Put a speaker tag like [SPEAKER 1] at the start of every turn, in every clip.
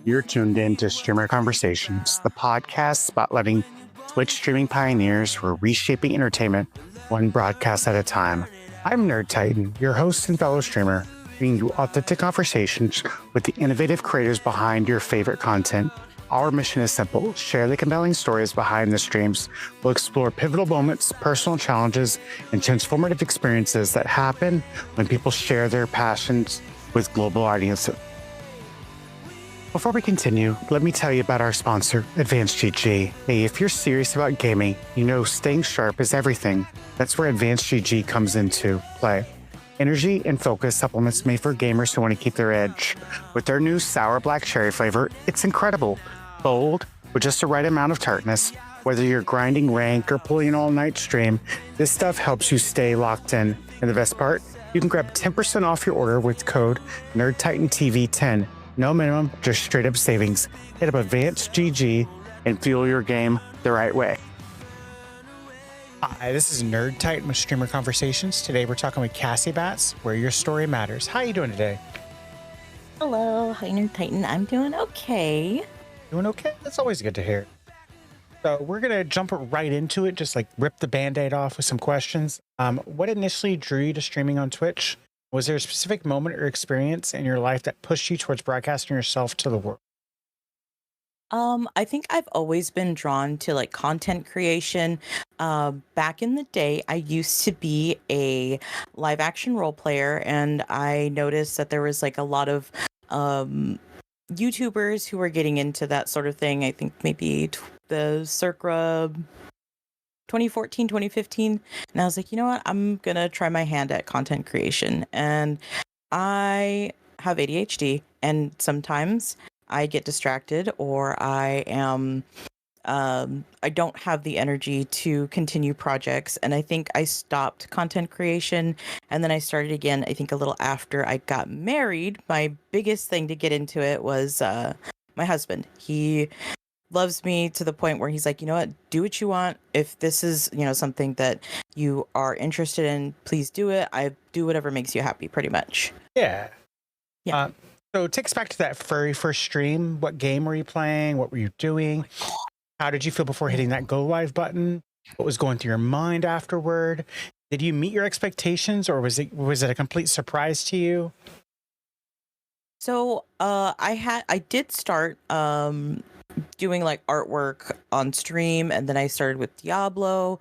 [SPEAKER 1] You're tuned in to Streamer Conversations, the podcast spotlighting Twitch streaming pioneers who are reshaping entertainment one broadcast at a time. I'm Nerd Titan, your host and fellow streamer, bringing you authentic conversations with the innovative creators behind your favorite content. Our mission is simple: share the compelling stories behind the streams. We'll explore pivotal moments, personal challenges, and transformative experiences that happen when people share their passions with global audiences. Before we continue, let me tell you about our sponsor, AdvancedGG. Hey, if you're serious about gaming, you know staying sharp is everything. That's where AdvancedGG comes into play. Energy and focus supplements made for gamers who want to keep their edge. With their new sour black cherry flavor, it's incredible. Bold, with just the right amount of tartness. Whether you're grinding rank or pulling an all-night stream, this stuff helps you stay locked in. And the best part? You can grab 10% off your order with code NERDTITANTV10. No minimum, just straight up savings. Hit up AdvancedGG and fuel your game the right way. Hi, this is Nerd Titan with Streamer Conversations. Today we're talking with CassieBats, where your story matters. How are you doing today?
[SPEAKER 2] Hello, hi Nerd Titan. I'm doing okay.
[SPEAKER 1] Doing okay? That's always good to hear. So we're going to jump right into it, just like rip the Band-Aid off with some questions. What initially drew you to streaming on Twitch? Was there a specific moment or experience in your life that pushed you towards broadcasting yourself to the world?
[SPEAKER 2] I think I've always been drawn to like content creation. Back in the day, I used to be a live action role player, and I noticed that there was like a lot of YouTubers who were getting into that sort of thing. I think maybe the circa 2014, 2015. And I was like, you know what? I'm going to try my hand at content creation. And I have ADHD, and sometimes I get distracted, or I don't have the energy to continue projects. And I think I stopped content creation, and then I started again, I think a little after I got married. My biggest thing to get into it was my husband. He loves me to the point where he's like, you know what, do what you want. If this is, something that you are interested in, please do it. I do whatever makes you happy, pretty much.
[SPEAKER 1] Yeah.
[SPEAKER 2] Yeah.
[SPEAKER 1] So take us back to that very first stream. What game were you playing? What were you doing? How did you feel before hitting that go live button? What was going through your mind afterward? Did you meet your expectations, or was it a complete surprise to you?
[SPEAKER 2] So I did start doing like artwork on stream, and then I started with Diablo.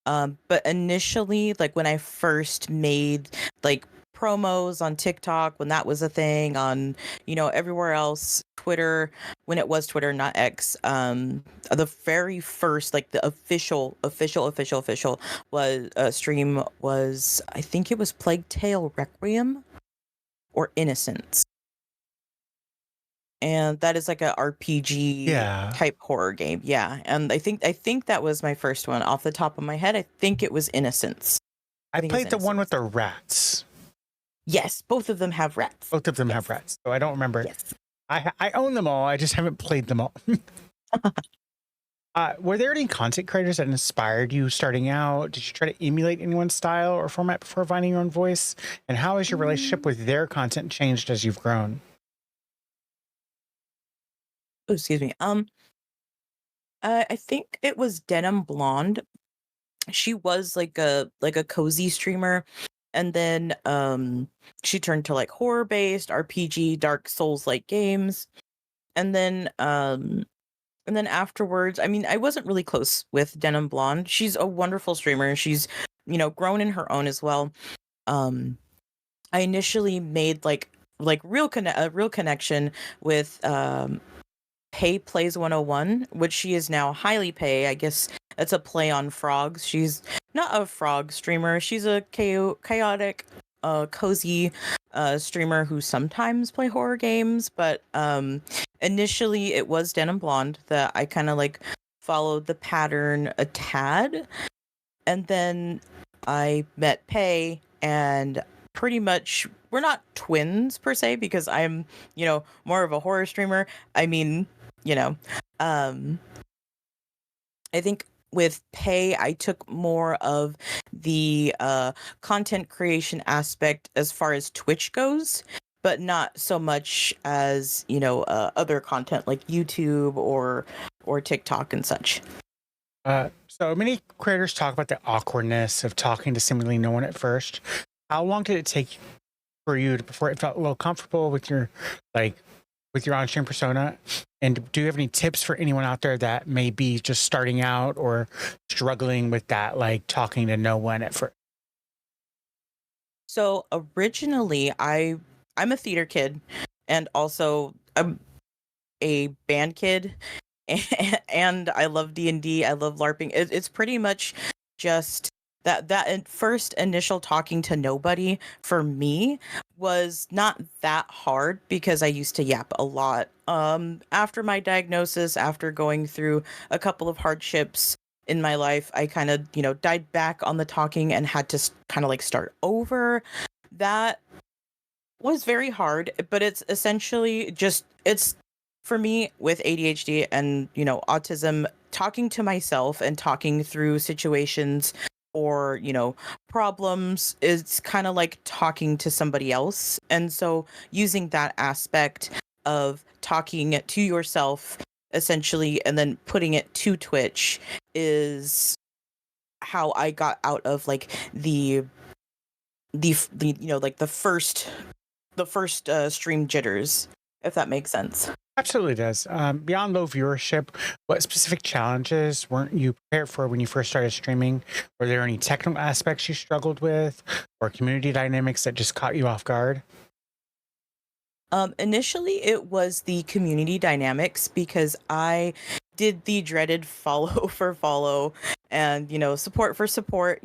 [SPEAKER 2] But initially, like when I first made like promos on TikTok, when that was a thing, on everywhere else, Twitter, when it was Twitter, not X, the very first, like the official was stream was, I think it was Plague Tale Requiem or Innocence. And that is like a RPG type horror game. Yeah. And I think that was my first one. Off the top of my head, I think it was Innocence.
[SPEAKER 1] I played the one with the rats.
[SPEAKER 2] Yes, both of them have rats.
[SPEAKER 1] Both of them have rats. So I don't remember.
[SPEAKER 2] Yes.
[SPEAKER 1] I own them all. I just haven't played them all. Were there any content creators that inspired you starting out? Did you try to emulate anyone's style or format before finding your own voice? And how has your relationship with their content changed as you've grown?
[SPEAKER 2] Oh, excuse me. I think it was Denim Blonde. She was like a cozy streamer, and then she turned to like horror based RPG, Dark Souls like games, and then afterwards, I mean, I wasn't really close with Denim Blonde. She's a wonderful streamer. She's grown in her own as well. I initially made like a real connection with Pay Plays 101, which she is now Highly Pay. I guess that's a play on frogs. She's not a frog streamer. She's a chaotic, cozy streamer who sometimes play horror games. But initially, it was Denim Blonde that I kind of like followed the pattern a tad, and then I met Pay, and pretty much we're not twins per se, because I'm more of a horror streamer. I mean, I think with Pay, I took more of the content creation aspect as far as Twitch goes, but not so much as, other content like YouTube or TikTok and such.
[SPEAKER 1] So many creators talk about the awkwardness of talking to seemingly no one at first. How long did it take for you before it felt a little comfortable with your like with your on-stream persona? And do you have any tips for anyone out there that may be just starting out or struggling with that, like talking to no one at first?
[SPEAKER 2] So originally, I'm a theater kid, and also I'm a band kid, and I love D&D. I love LARPing. It's pretty much just first initial talking to nobody for me was not that hard because I used to yap a lot. After my diagnosis, after going through a couple of hardships in my life, I kind of, died back on the talking and had to kind of like start over. That was very hard, but it's essentially just it's for me with ADHD and, autism, talking to myself and talking through situations or, problems is kind of like talking to somebody else. And so using that aspect of talking to yourself essentially and then putting it to Twitch is how I got out of like like the first stream jitters, if that makes sense.
[SPEAKER 1] Absolutely does. Beyond low viewership, what specific challenges weren't you prepared for when you first started streaming? Were there any technical aspects you struggled with or community dynamics that just caught you off guard?
[SPEAKER 2] Initially, it was the community dynamics because I did the dreaded follow for follow and, support for support.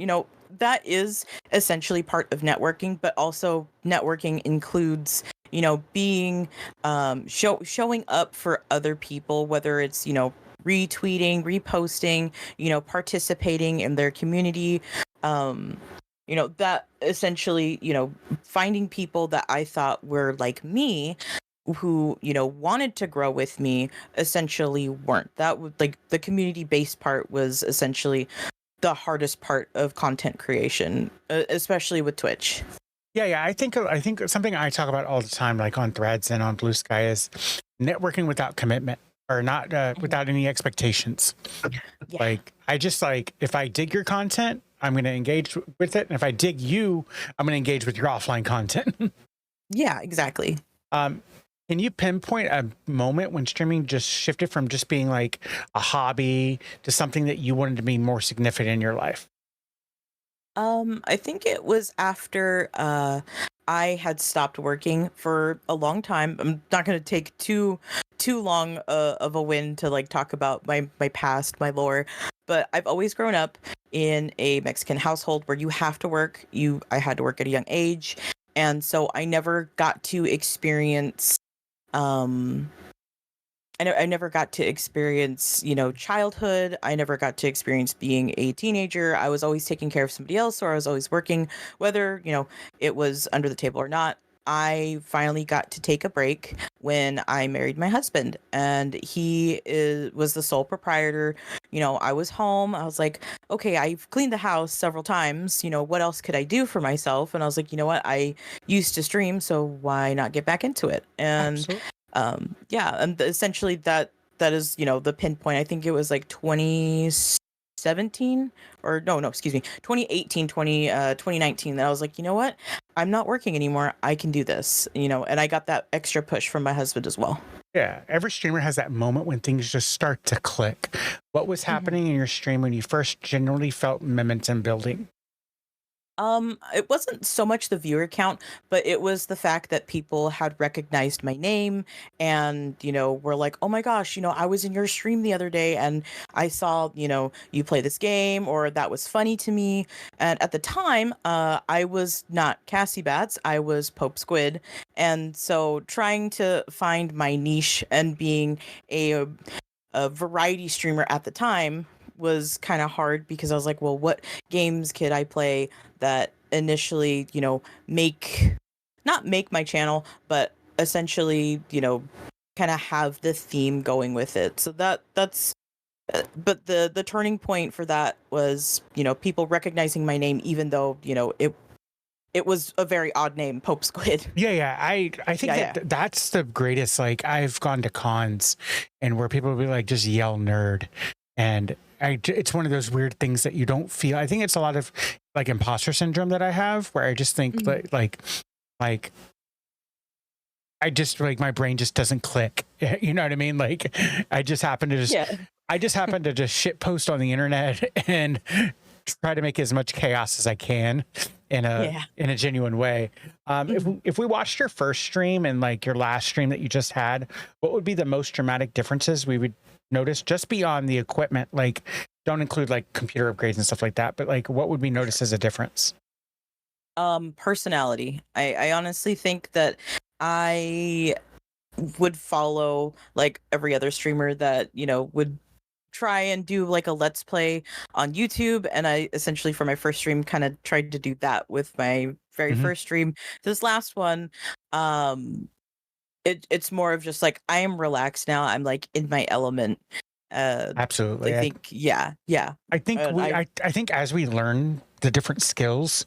[SPEAKER 2] That is essentially part of networking, but also networking includes, being, showing up for other people, whether it's, retweeting, reposting, participating in their community. Um, that essentially, finding people that I thought were like me who, wanted to grow with me essentially weren't. That would like the community based part was essentially the hardest part of content creation, especially with Twitch.
[SPEAKER 1] Yeah. I think something I talk about all the time, like on Threads and on Blue Sky, is networking without commitment or not
[SPEAKER 2] Mhm.
[SPEAKER 1] without any expectations.
[SPEAKER 2] Yeah.
[SPEAKER 1] Like I just like if I dig your content, I'm going to engage with it, and if I dig you, I'm going to engage with your offline content.
[SPEAKER 2] Yeah, exactly.
[SPEAKER 1] um, can you pinpoint a moment when streaming just shifted from just being like a hobby to something that you wanted to be more significant in your life?
[SPEAKER 2] I think it was after I had stopped working for a long time. I'm not going to take too long of a win to like talk about my past, my lore, but I've always grown up in a Mexican household where you have to work. I had to work at a young age, and so I never got to experience um I never got to experience, childhood. I never got to experience being a teenager. I was always taking care of somebody else or I was always working, whether, it was under the table or not. I finally got to take a break when I married my husband, and was the sole proprietor. I was home. I was like, okay, I've cleaned the house several times. What else could I do for myself? And I was like, you know what? I used to stream, so why not get back into it? And
[SPEAKER 1] Absolutely.
[SPEAKER 2] yeah, and essentially that is, the pinpoint. I think it was like 2017 or no, excuse me, 2018, 2019 that I was like, you know what? I'm not working anymore. I can do this, and I got that extra push from my husband as well.
[SPEAKER 1] Yeah, every streamer has that moment when things just start to click. What was happening in your stream when you first generally felt momentum building?
[SPEAKER 2] It wasn't so much the viewer count, but it was the fact that people had recognized my name and, were like, oh my gosh, I was in your stream the other day and I saw, you play this game or that was funny to me. And at the time, I was not CassieBats, I was Pope Squid. And so trying to find my niche and being a variety streamer at the time was kind of hard because I was like, well, what games could I play that initially, not make my channel, but essentially, kind of have the theme going with it. So that's but the turning point for that was, people recognizing my name even though, it was a very odd name, Pope Squid.
[SPEAKER 1] Yeah. I think
[SPEAKER 2] Yeah,
[SPEAKER 1] that's the greatest. Like, I've gone to cons and where people will be like, just yell nerd. And it's one of those weird things that you don't feel. I think it's a lot of like imposter syndrome that I have, where I just think like I just like my brain just doesn't click. You know what I mean? Like I just happen to just shit post on the internet and try to make as much chaos as I can in a genuine way. If we watched your first stream and like your last stream that you just had, what would be the most dramatic differences we would notice just beyond the equipment? Like, don't include like computer upgrades and stuff like that, but like what would we notice as a difference?
[SPEAKER 2] Personality. I honestly think that I would follow like every other streamer that, would try and do like a let's play on YouTube, and I essentially for my first stream kind of tried to do that with my very first stream. This last one, it's more of just like I am relaxed now. I'm like in my element.
[SPEAKER 1] Absolutely.
[SPEAKER 2] I think yeah.
[SPEAKER 1] I think I think as we learn the different skills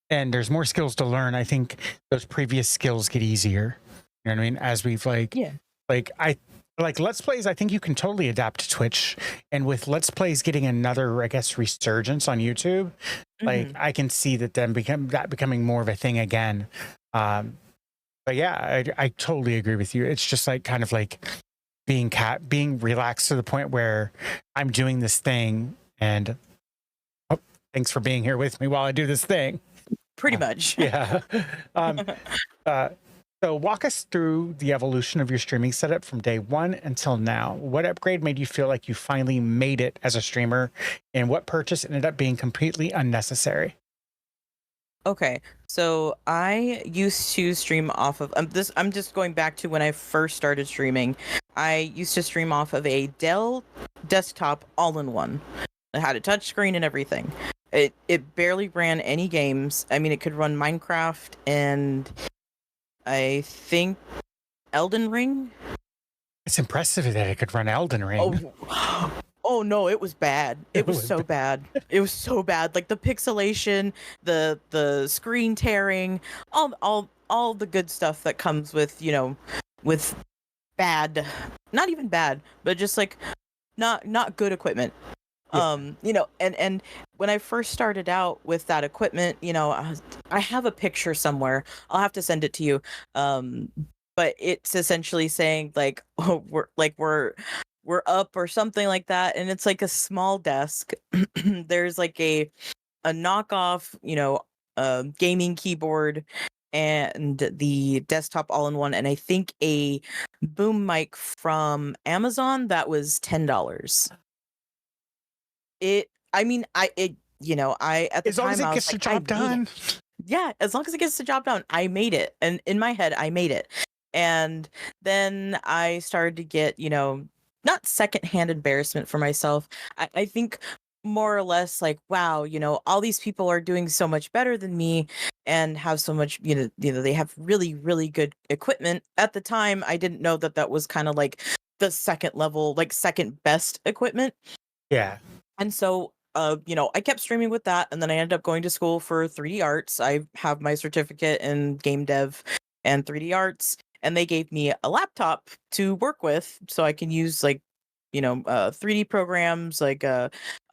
[SPEAKER 1] and there's more skills to learn, I think those previous skills get easier. You know what I mean? As we've like Let's Plays, I think you can totally adapt to Twitch. And with Let's Plays getting another, I guess, resurgence on YouTube, like I can see that becoming more of a thing again. But yeah, I totally agree with you. It's just like kind of like being relaxed to the point where I'm doing this thing and thanks for being here with me while I do this thing.
[SPEAKER 2] Pretty much.
[SPEAKER 1] Yeah. So walk us through the evolution of your streaming setup from day one until now. What upgrade made you feel like you finally made it as a streamer, and what purchase ended up being completely unnecessary?
[SPEAKER 2] Okay, so I used to stream off of I'm just going back to when I first started streaming. I used to stream off of a Dell desktop all-in-one. It had a touchscreen and everything. It barely ran any games. I mean, it could run Minecraft and I think Elden Ring.
[SPEAKER 1] It's impressive that it could run Elden Ring.
[SPEAKER 2] Oh no, it was bad. It was so bad. It was so bad. Like the pixelation, the screen tearing, all the good stuff that comes with, with bad, not even bad, but just like not good equipment.
[SPEAKER 1] Yeah.
[SPEAKER 2] And when I first started out with that equipment, I have a picture somewhere. I'll have to send it to you. But it's essentially saying like, oh, we're up or something like that, and it's like a small desk. There's like a knockoff, gaming keyboard and the desktop all in one, and I think a boom mic from Amazon that was $10. I at the
[SPEAKER 1] As long as
[SPEAKER 2] time
[SPEAKER 1] it
[SPEAKER 2] I was
[SPEAKER 1] gets the
[SPEAKER 2] like,
[SPEAKER 1] job done.
[SPEAKER 2] yeah, as long as it gets the job done, I made it. And in my head, I made it. And then I started to get, not secondhand embarrassment for myself. I think more or less like, wow, all these people are doing so much better than me and have so much, they have really, really good equipment. At the time, I didn't know that was kind of like the second level, like second best equipment.
[SPEAKER 1] Yeah.
[SPEAKER 2] And so, I kept streaming with that, and then I ended up going to school for 3D arts. I have my certificate in game dev and 3D arts, and they gave me a laptop to work with so I can use like, 3D programs like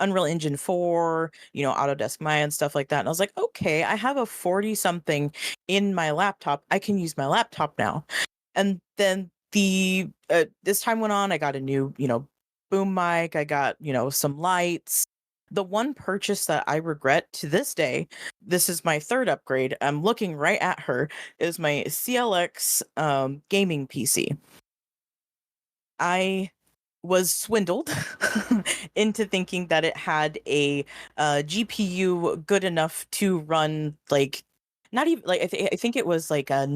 [SPEAKER 2] Unreal Engine 4, Autodesk Maya and stuff like that. And I was like, okay, I have a 40 something in my laptop. I can use my laptop now. And then this time went on, I got a new, boom mic, I got, some lights. The one purchase that I regret to this day, this is my third upgrade. I'm looking right at her, is my CLX gaming PC. I was swindled into thinking that it had a GPU good enough to run like not even like I think it was like a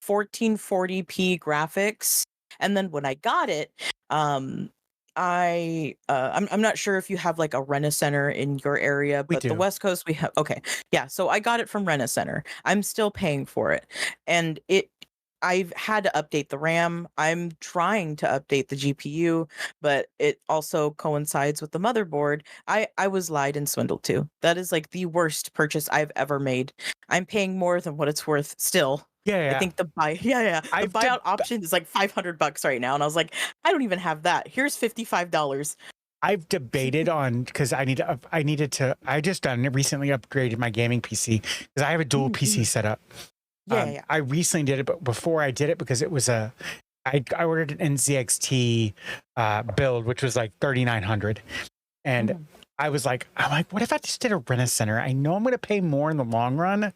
[SPEAKER 2] 1440p graphics. And then when I got it, I'm not sure if you have like a Rena Center in your area, but the West Coast we have. Okay, yeah. So I got it from Rena Center. I'm still paying for it, and I've had to update the RAM. I'm trying to update the GPU, but it also coincides with the motherboard. I was lied and swindled too. That is like the worst purchase I've ever made. I'm paying more than what it's worth still.
[SPEAKER 1] Yeah,
[SPEAKER 2] I
[SPEAKER 1] yeah.
[SPEAKER 2] think the buy yeah, the
[SPEAKER 1] I've
[SPEAKER 2] buyout option is like $500 right now, and I was like, I don't even have that. Here's $55.
[SPEAKER 1] I've debated on because I just done recently upgraded my gaming PC because I have a dual PC setup.
[SPEAKER 2] Yeah.
[SPEAKER 1] I recently did it, but before I did it because it was I ordered an NZXT build, which was like 3,900, and I'm like, what if I just did a Rent-A-Center? I know I'm going to pay more in the long run,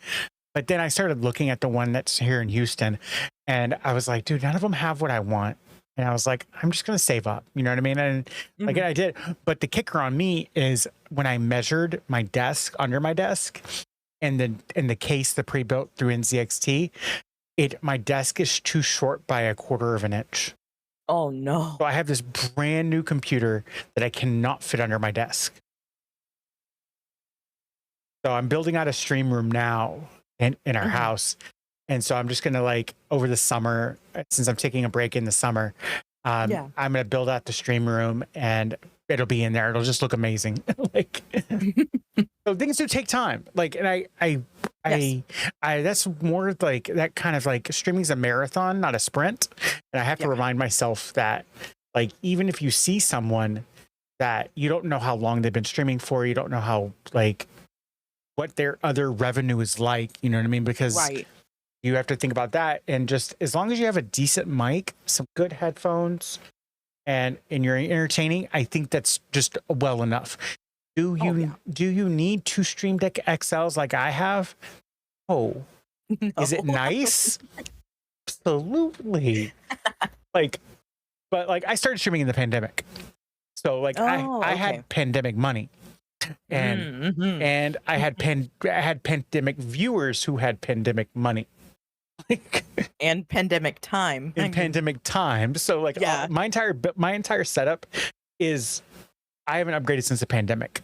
[SPEAKER 1] but then I started looking at the one that's here in Houston, and I was like, dude, none of them have what I want. And I was like, I'm just going to save up. You know what I mean? And like I did. But the kicker on me is when I measured my desk under my desk and then in the case, the pre-built through NZXT, my desk is too short by 1/4 of an inch.
[SPEAKER 2] Oh no.
[SPEAKER 1] So I have this brand new computer that I cannot fit under my desk. So I'm building out a stream room now in our house. And so I'm just going to like over the summer, since I'm taking a break in the summer, I'm going to build out the stream room and it'll be in there. It'll just look amazing. Like, so things do take time. Like, and I that's more like that kind of like streaming's a marathon, not a sprint. And I have to remind myself that like, even if you see someone that you don't know how long they've been streaming for, you don't know how like what their other revenue is like, you know what I mean? Because you have to think about that. And just as long as you have a decent mic, some good headphones, and you're entertaining, I think that's just well enough. Do you need 2 Stream Deck XLs like I have? Oh, no. Is it nice? Absolutely. But I started streaming in the pandemic. So like I had pandemic money. And I had pandemic viewers who had pandemic money.
[SPEAKER 2] And pandemic time.
[SPEAKER 1] Pandemic time. So like my entire setup is I haven't upgraded since the pandemic,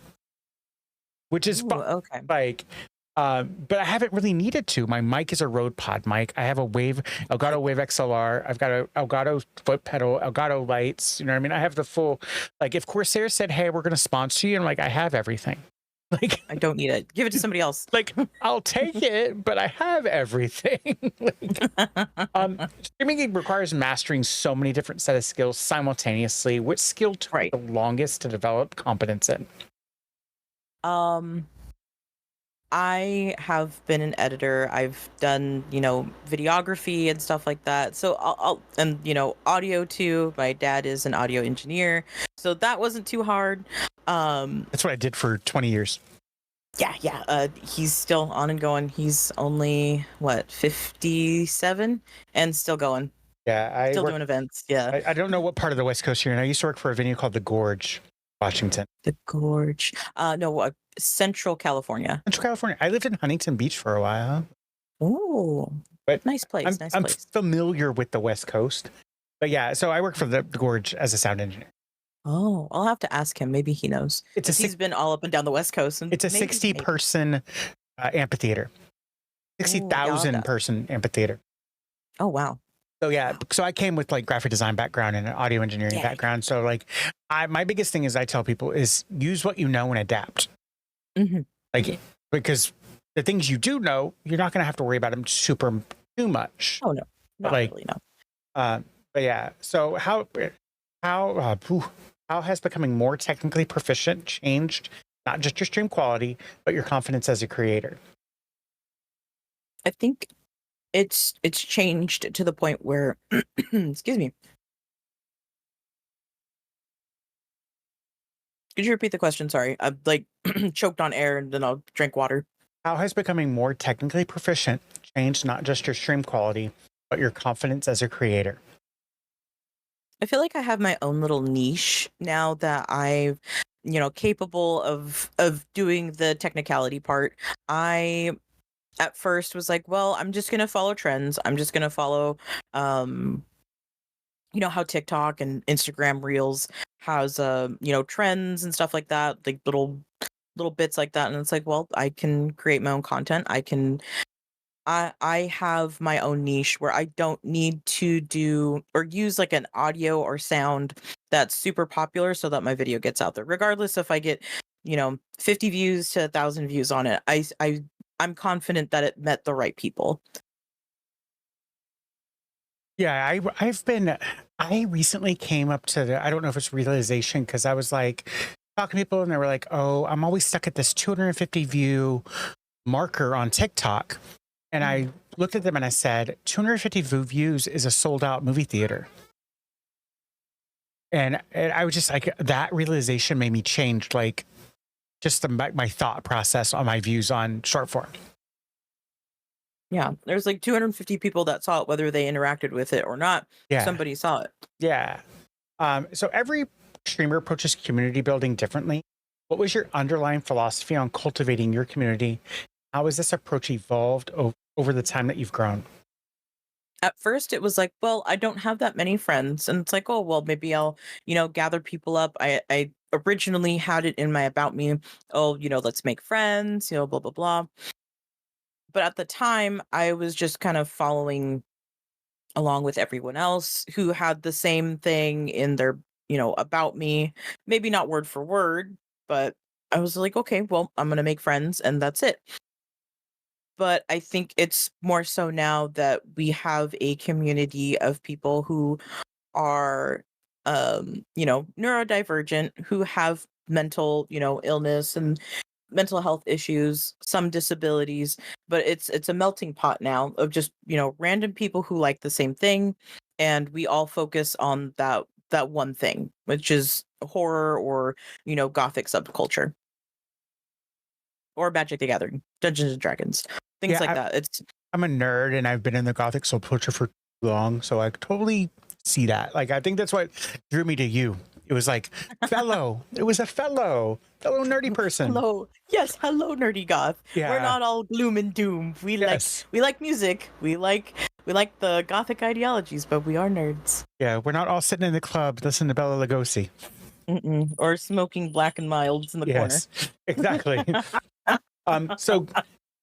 [SPEAKER 1] which is fun.
[SPEAKER 2] Okay.
[SPEAKER 1] Like, but I haven't really needed to. My mic is a Rode Pod mic. I have a Elgato Wave XLR. I've got a Elgato foot pedal, Elgato lights. You know what I mean? I have the full. Like, if Corsair said, "Hey, we're going to sponsor you," I'm like, I have everything. Like,
[SPEAKER 2] I don't need it. Give it to somebody else.
[SPEAKER 1] Like, I'll take it, but I have everything. Streaming requires mastering so many different set of skills simultaneously. Which skill took the longest to develop competence in?
[SPEAKER 2] I have been an editor. I've done, videography and stuff like that. So and audio too. My dad is an audio engineer, so that wasn't too hard.
[SPEAKER 1] That's what I did for 20 years.
[SPEAKER 2] Yeah. He's still on and going. He's only 57 and still going.
[SPEAKER 1] Yeah,
[SPEAKER 2] still doing events. Yeah.
[SPEAKER 1] I don't know what part of the West Coast you're in. I used to work for a venue called The Gorge, Washington.
[SPEAKER 2] The Gorge. No, Central California.
[SPEAKER 1] Central California. I lived in Huntington Beach for a while.
[SPEAKER 2] Oh, but nice place.
[SPEAKER 1] I'm familiar with the West Coast. But yeah, so I work for the Gorge as a sound engineer.
[SPEAKER 2] Oh, I'll have to ask him. Maybe he knows. He's been all up and down the West Coast. And
[SPEAKER 1] it's a 60-person amphitheater. 60,000 person amphitheater.
[SPEAKER 2] Oh, wow.
[SPEAKER 1] So yeah, so I came with like graphic design background and an audio engineering background. So like my biggest thing is I tell people is use what you know and adapt. Like, because the things you do know, you're not going to have to worry about them too much.
[SPEAKER 2] Oh no, not really, no.
[SPEAKER 1] But yeah, so how has becoming more technically proficient changed not just your stream quality, but your confidence as a creator?
[SPEAKER 2] I think it's changed to the point where, excuse me. Could you repeat the question? Sorry, I choked on air and then I'll drink water.
[SPEAKER 1] How has becoming more technically proficient changed not just your stream quality, but your confidence as a creator?
[SPEAKER 2] I feel like I have my own little niche now that I'm, capable of doing the technicality part. I at first was like, well, I'm just going to follow trends. I'm just going to follow, how TikTok and Instagram Reels has, trends and stuff like that, like little bits like that. And it's like, well, I can create my own content. I can I have my own niche where I don't need to do or use like an audio or sound that's super popular so that my video gets out there. Regardless if I get, 50 views to 1,000 views on it, I'm confident that it met the right people.
[SPEAKER 1] Yeah, I recently came up to I don't know if it's realization because I was like talking to people and they were like, oh, I'm always stuck at this 250 view marker on TikTok. And I
[SPEAKER 2] Mhm.
[SPEAKER 1] looked at them and I said, 250 views is a sold out movie theater. And I was just like, that realization made me change like just my thought process on my views on short form.
[SPEAKER 2] Yeah, there's like 250 people that saw it, whether they interacted with it or not.
[SPEAKER 1] Yeah.
[SPEAKER 2] Somebody saw it.
[SPEAKER 1] Yeah. So every streamer approaches community building differently. What was your underlying philosophy on cultivating your community? How has this approach evolved over the time that you've grown?
[SPEAKER 2] At first, it was like, well, I don't have that many friends, and it's like, oh, well, maybe I'll, gather people up. I originally had it in my about me, oh, let's make friends, blah blah blah. But at the time, I was just kind of following along with everyone else who had the same thing in their, about me. Maybe not word for word, but I was like, okay, well, I'm gonna make friends, and that's it. But I think it's more so now that we have a community of people who are, neurodivergent, who have mental, illness and mental health issues, some disabilities, but it's a melting pot now of just, random people who like the same thing, and we all focus on that one thing, which is horror or, gothic subculture or Magic the Gathering, Dungeons and Dragons, things
[SPEAKER 1] Yeah,
[SPEAKER 2] like that. It's
[SPEAKER 1] I'm a nerd and I've been in the Gothic subculture for too long. So I totally see that. Like, I think that's what drew me to you. It was like, it was a fellow nerdy person.
[SPEAKER 2] hello. Yes, hello nerdy goth. We're
[SPEAKER 1] Yeah.
[SPEAKER 2] not all gloom and doom. We like
[SPEAKER 1] Yes.
[SPEAKER 2] we like music. We like the gothic ideologies, but we are nerds.
[SPEAKER 1] Yeah. We're not all sitting in the club listening to Bela Lugosi.
[SPEAKER 2] Mm-mm. Or smoking black and milds in the corner.
[SPEAKER 1] Yes, exactly. So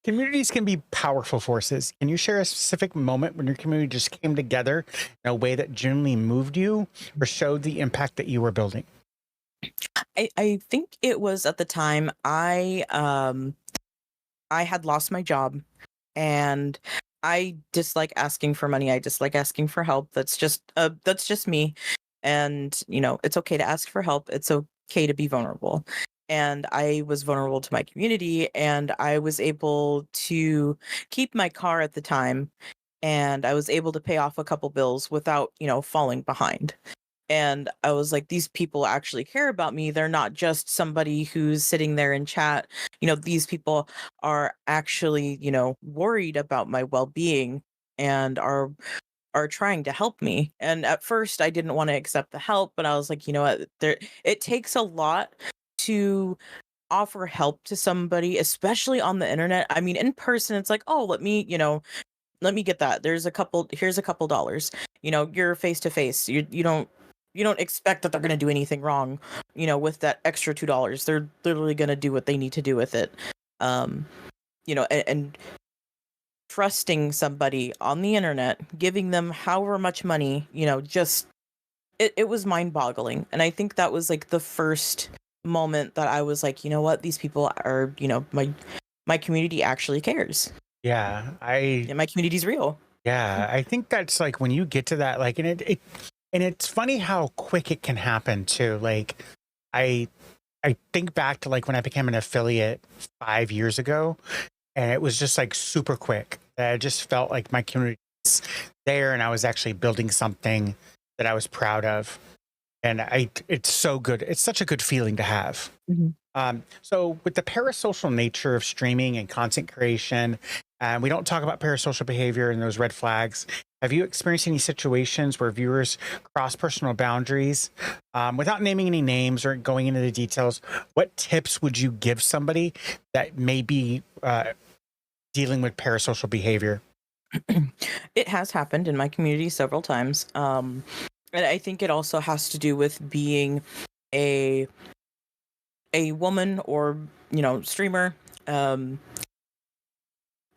[SPEAKER 1] communities can be powerful forces. Can you share a specific moment when your community just came together in a way that genuinely moved you or showed the impact that you were building?
[SPEAKER 2] I think it was at the time I had lost my job, and I dislike asking for money. I dislike asking for help. That's just me. And, it's okay to ask for help. It's okay to be vulnerable. And I was vulnerable to my community, and I was able to keep my car at the time, and I was able to pay off a couple bills without, falling behind. And I was like, these people actually care about me. They're not just somebody who's sitting there in chat. These people are actually, worried about my well-being and are trying to help me. And at first I didn't want to accept the help, but I was like, you know what, there it takes a lot to offer help to somebody, especially on the internet. I mean, in person, it's like, oh, let me get that. Here's a couple dollars. You're face to face. You don't expect that they're going to do anything wrong, with that extra $2. They're literally going to do what they need to do with it. Um, and trusting somebody on the internet, giving them however much money, just it was mind-boggling. And I think that was like the first moment that I was like, you know what, these people are, my community actually cares.
[SPEAKER 1] Yeah,
[SPEAKER 2] And my community's real.
[SPEAKER 1] I think that's like when you get to that, like, and it's funny how quick it can happen too. Like, I I think back to like when I became an affiliate 5 years ago, and it was just like super quick. I just felt like my community was there, and I was actually building something that I was proud of. And it's so good. It's such a good feeling to have.
[SPEAKER 2] Mhm.
[SPEAKER 1] So, with the parasocial nature of streaming and content creation, we don't talk about parasocial behavior and those red flags. Have you experienced any situations where viewers cross personal boundaries? Without naming any names or going into the details, what tips would you give somebody that may be dealing with parasocial behavior?
[SPEAKER 2] It has happened in my community several times. And I think it also has to do with being a woman or, streamer. Um,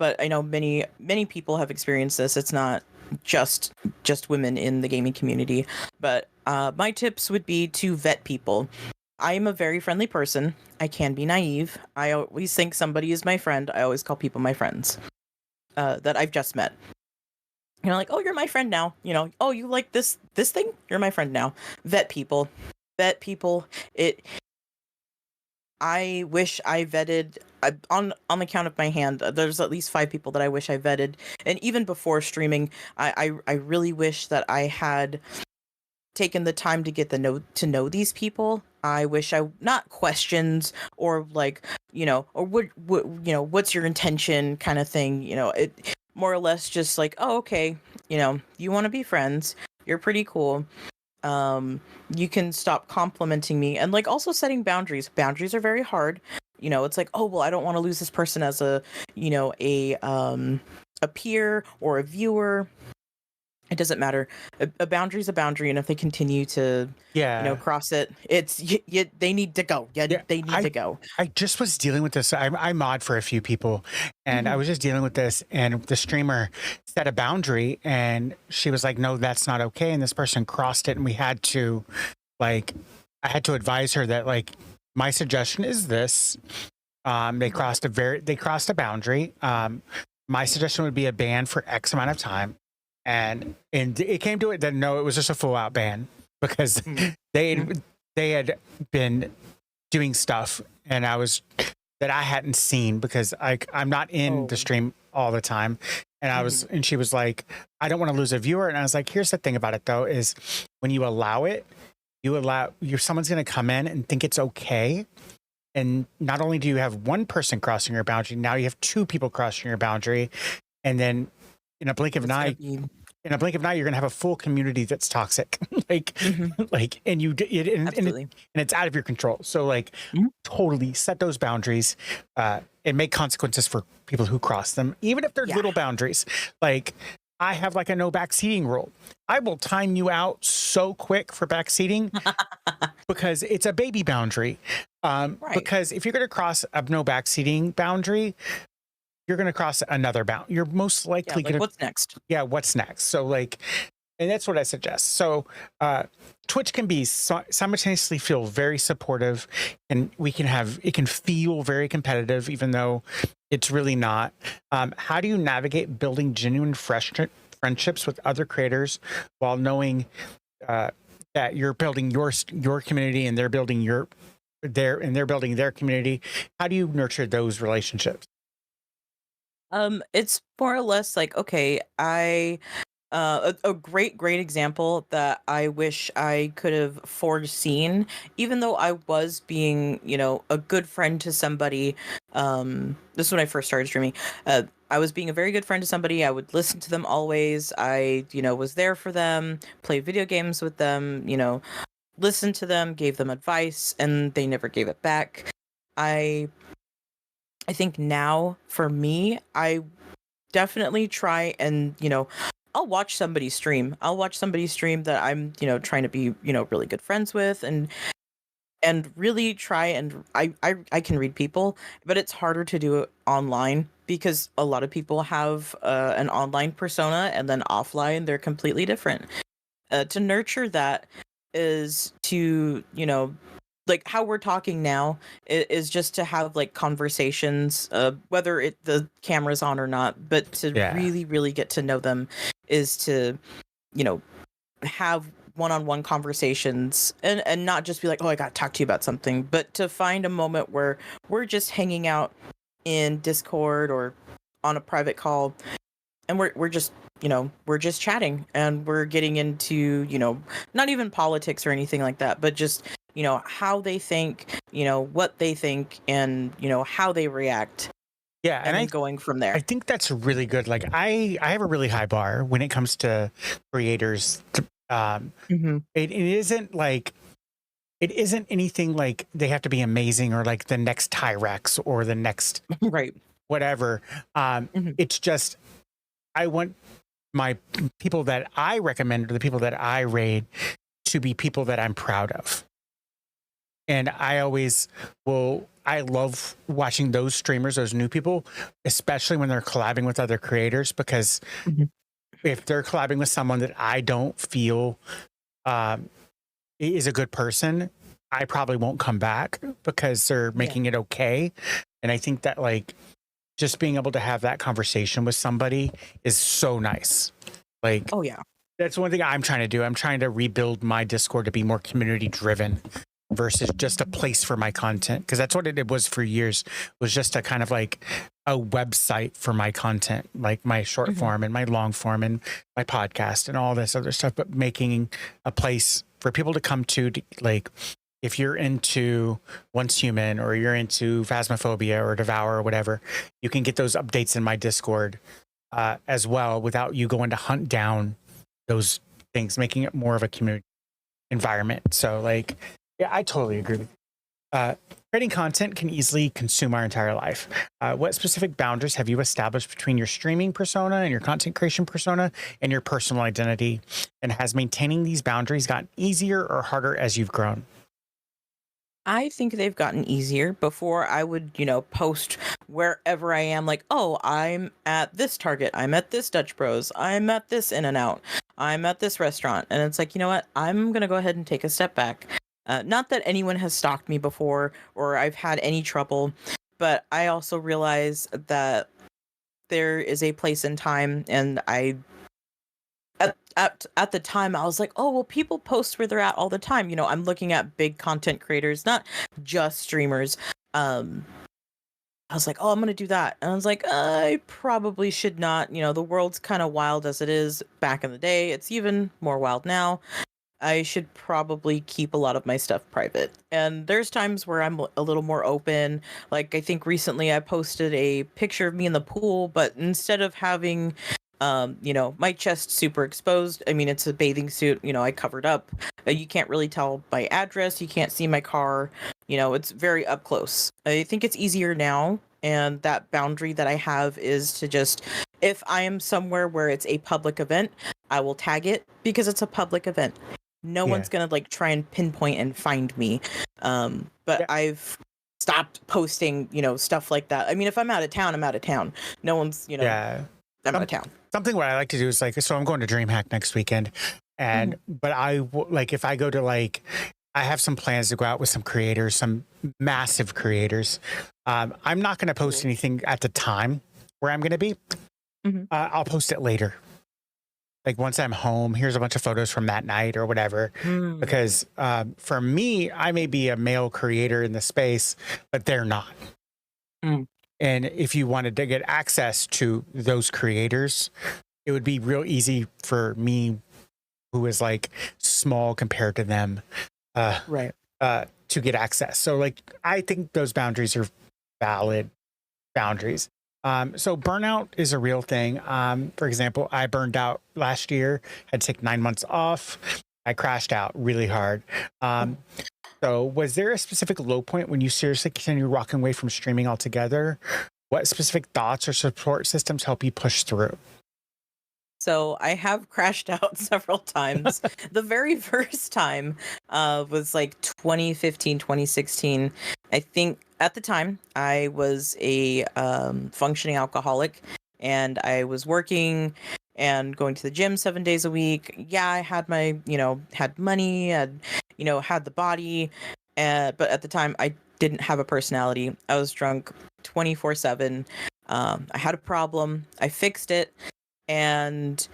[SPEAKER 2] but I know many people have experienced this. It's not just women in the gaming community, but my tips would be to vet people. I am a very friendly person. I can be naive. I always think somebody is my friend. I always call people my friends that I've just met. Like, oh, you're my friend now. Oh, you like this thing? You're my friend now. Vet people. Vet people. I wish I vetted on the count of my hand. There's at least 5 people that I wish I vetted, and even before streaming, I really wish that I had taken the time to get to know these people. I wish I not questions or like or what what's your intention kind of thing. It more or less just like, oh, okay, you want to be friends. You're pretty cool. You can stop complimenting me, and like also setting boundaries are very hard. It's like, oh well, I don't want to lose this person as a a peer or a viewer. It doesn't matter. A boundary is a boundary, and if they continue to cross it, they need to go. They need to go.
[SPEAKER 1] I just was dealing with this. I mod for a few people, and I was just dealing with this, and the streamer set a boundary, and she was like, no, that's not okay, and this person crossed it, and we had to I had to advise her that like my suggestion is this. They crossed a boundary. My suggestion would be a ban for X amount of time. And it came to it that no, it was just a full out ban because they had been doing stuff and that I hadn't seen because I'm not in the stream all the time. And and she was like, I don't want to lose a viewer. And I was like, here's the thing about it though, is when you allow it, someone's going to come in and think it's okay. And not only do you have one person crossing your boundary, now you have 2 people crossing your boundary. And then in a blink of an eye, you're going to have a full community that's toxic, and it's out of your control. So totally set those boundaries, and make consequences for people who cross them, even if they're little boundaries. Like I have like a no backseating rule. I will time you out so quick for backseating because it's a baby boundary. Because if you're going to cross a no backseating boundary, you're going to cross another bound. You're most likely going to...
[SPEAKER 2] What's next?
[SPEAKER 1] Yeah, what's next? So and that's what I suggest. So Twitch can be simultaneously feel very supportive, and it can feel very competitive, even though it's really not. How do you navigate building genuine friendships with other creators while knowing that you're building your community and they're building their community? How do you nurture those relationships?
[SPEAKER 2] It's more or less like, okay, a great example that I wish I could have foreseen, even though I was being, a good friend to somebody. This is when I first started streaming. I was being a very good friend to somebody. I would listen to them always. I, was there for them, play video games with them, listen to them, gave them advice, and they never gave it back. I think now for me, I definitely try and, I'll watch somebody stream. I'll watch somebody stream that I'm, trying to be, really good friends with and really try and I can read people, but it's harder to do it online because a lot of people have an online persona and then offline they're completely different. To nurture that is to, like how we're talking now is just to have like conversations, whether the camera's on or not, but to really get to know them is to, have one-on-one conversations and not just be like, oh, I got to talk to you about something, but to find a moment where we're just hanging out in Discord or on a private call and we're just we're just chatting and we're getting into not even politics or anything like that, but just how they think, what they think, and how they react.
[SPEAKER 1] Yeah, and
[SPEAKER 2] then going from there.
[SPEAKER 1] I think that's really good. Like I have a really high bar when it comes to creators. It isn't like it isn't anything like they have to be amazing or like the next Tyrex or the next
[SPEAKER 2] right
[SPEAKER 1] whatever. It's just I want my people that I recommend or the people that I raid to be people that I'm proud of. And I love watching those streamers, those new people, especially when they're collabing with other creators, because
[SPEAKER 2] Mhm.
[SPEAKER 1] if they're collabing with someone that I don't feel is a good person, I probably won't come back because they're
[SPEAKER 2] Yeah.
[SPEAKER 1] making it okay. And I think that like just being able to have that conversation with somebody is so nice. Like,
[SPEAKER 2] Oh yeah.
[SPEAKER 1] that's one thing I'm trying to do. I'm trying to rebuild my Discord to be more community driven versus just a place for my content, because that's what it was for years, was just a kind of like a website for my content, like my short
[SPEAKER 2] Mhm.
[SPEAKER 1] form and my long form and my podcast and all this other stuff, but making a place for people to come to like, if you're into Once Human or you're into Phasmophobia or Devour or whatever, you can get those updates in my Discord as well, without you going to hunt down those things, making it more of a community environment. So like, yeah, I totally agree with you. Creating content can easily consume our entire life. What specific boundaries have you established between your streaming persona and your content creation persona and your personal identity? And has maintaining these boundaries gotten easier or harder as you've grown?
[SPEAKER 2] I think they've gotten easier. Before I would, post wherever I am, like, oh, I'm at this Target, I'm at this Dutch Bros, I'm at this In and Out, I'm at this restaurant. And it's like, you know what? I'm going to go ahead and take a step back. Not that anyone has stalked me before or I've had any trouble, but I also realize that there is a place and time, and at the time I was like, oh well, people post where they're at all the time. I'm looking at big content creators, not just streamers. I was like, oh, I'm gonna do that, and I was like, I probably should not. The world's kind of wild as it is. Back in the day, it's even more wild now. I should probably keep a lot of my stuff private. And there's times where I'm a little more open. Like, I think recently I posted a picture of me in the pool, but instead of having, my chest super exposed, I mean, it's a bathing suit, I covered up. You can't really tell my address. You can't see my car. It's very up close. I think it's easier now. And that boundary that I have is to just, if I am somewhere where it's a public event, I will tag it because it's a public event. No
[SPEAKER 1] Yeah.
[SPEAKER 2] one's gonna like try and pinpoint and find me. But
[SPEAKER 1] Yeah.
[SPEAKER 2] I've stopped posting, stuff like that. I mean, if I'm out of town, I'm out of town. No one's,
[SPEAKER 1] Yeah.
[SPEAKER 2] I'm out of town.
[SPEAKER 1] Something what I like to do is like, so I'm going to DreamHack next weekend, and but like if I go to like, I have some plans to go out with some creators, some massive creators. I'm not going to post anything at the time where I'm going to be.
[SPEAKER 2] Mhm.
[SPEAKER 1] I'll post it later. Like once I'm home, here's a bunch of photos from that night or whatever.
[SPEAKER 2] Mm.
[SPEAKER 1] Because for me, I may be a male creator in the space, but they're not.
[SPEAKER 2] Mm.
[SPEAKER 1] And if you wanted to get access to those creators, it would be real easy for me, who is like small compared to them,
[SPEAKER 2] Right.
[SPEAKER 1] to get access. So like, I think those boundaries are valid boundaries. So burnout is a real thing. For example, I burned out last year, had to take 9 months off. I crashed out really hard. So was there a specific low point when you seriously continued walking away from streaming altogether? What specific thoughts or support systems help you push through?
[SPEAKER 2] So I have crashed out several times. The very first time was like 2015, 2016. I think at the time I was a functioning alcoholic, and I was working and going to the gym 7 days a week. Yeah, I had my, had money, had the body. But at the time I didn't have a personality. I was drunk 24/7. I had a problem. I fixed it. And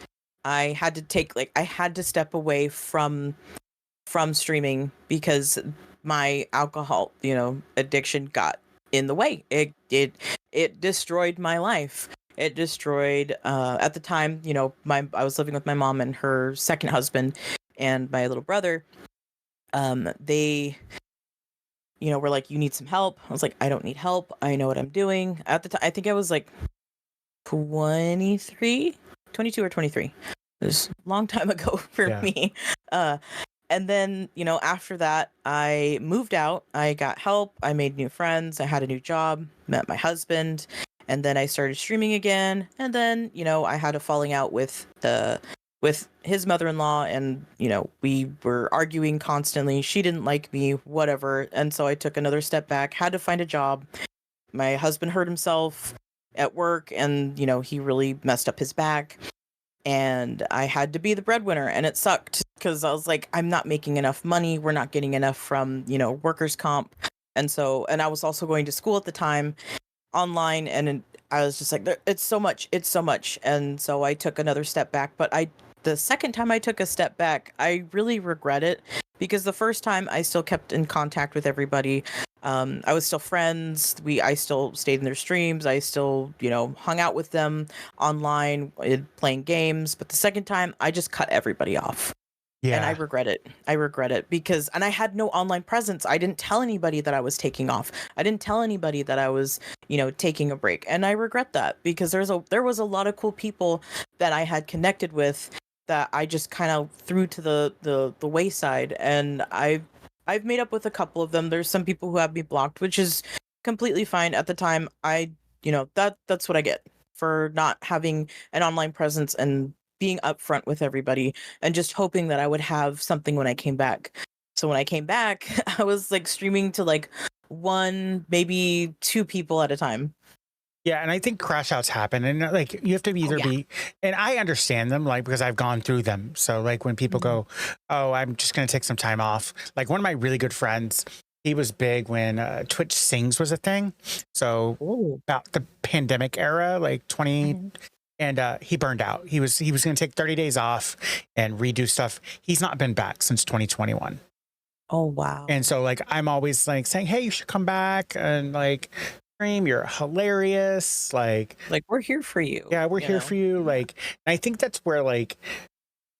[SPEAKER 2] I had to I had to step away from streaming because my alcohol, addiction got in the way. It destroyed my life. It destroyed at the time, I was living with my mom and her second husband and my little brother. They were like, you need some help. I was like, I don't need help. I know what I'm doing. At the time, I think I was like 23, 22 or 23. It was a long time ago for
[SPEAKER 1] Yeah.
[SPEAKER 2] me. And then, after that, I moved out. I got help. I made new friends. I had a new job, met my husband, and then I started streaming again. And then, I had a falling out with with his mother-in-law, and we were arguing constantly. She didn't like me, whatever, and so I took another step back, had to find a job. My husband hurt himself at work, and he really messed up his back, and I had to be the breadwinner, and it sucked because I was like, I'm not making enough money, we're not getting enough from workers comp. And I was also going to school at the time online, and I was just like, it's so much. And so I took another step back, but the second time I took a step back, I really regret it, because the first time I still kept in contact with everybody. I was still friends. I still stayed in their streams. I still, hung out with them online, playing games. But the second time, I just cut everybody off. And I
[SPEAKER 1] Yeah.
[SPEAKER 2] regret it. I regret it because, and I had no online presence. I didn't tell anybody that I was taking off. I didn't tell anybody that I was, taking a break. And I regret that because there was a lot of cool people that I had connected with that I just kind of threw to the wayside. And I've made up with a couple of them. There's some people who have me blocked, which is completely fine. At the time, that's what I get for not having an online presence and being upfront with everybody, and just hoping that I would have something when I came back. So when I came back, I was like streaming to like one, maybe two people at a time.
[SPEAKER 1] Yeah, and I think crash outs happen, and like you have to either
[SPEAKER 2] Yeah.
[SPEAKER 1] be, and I understand them, like because I've gone through them. So like when people
[SPEAKER 2] Mhm.
[SPEAKER 1] go, "Oh, I'm just going to take some time off," like one of my really good friends, he was big when Twitch Sings was a thing. So
[SPEAKER 2] Ooh.
[SPEAKER 1] about the pandemic era, like 20,
[SPEAKER 2] Mhm.
[SPEAKER 1] and he burned out. He was going to take 30 days off and redo stuff. He's not been back since 2021.
[SPEAKER 2] Oh,
[SPEAKER 1] And
[SPEAKER 2] wow.
[SPEAKER 1] so like I'm always like saying, "Hey, you should come back and like stream. You're hilarious." Like,
[SPEAKER 2] Like, we're here for you,
[SPEAKER 1] yeah, we're here for you.
[SPEAKER 2] Yeah.
[SPEAKER 1] Like, and I think that's where like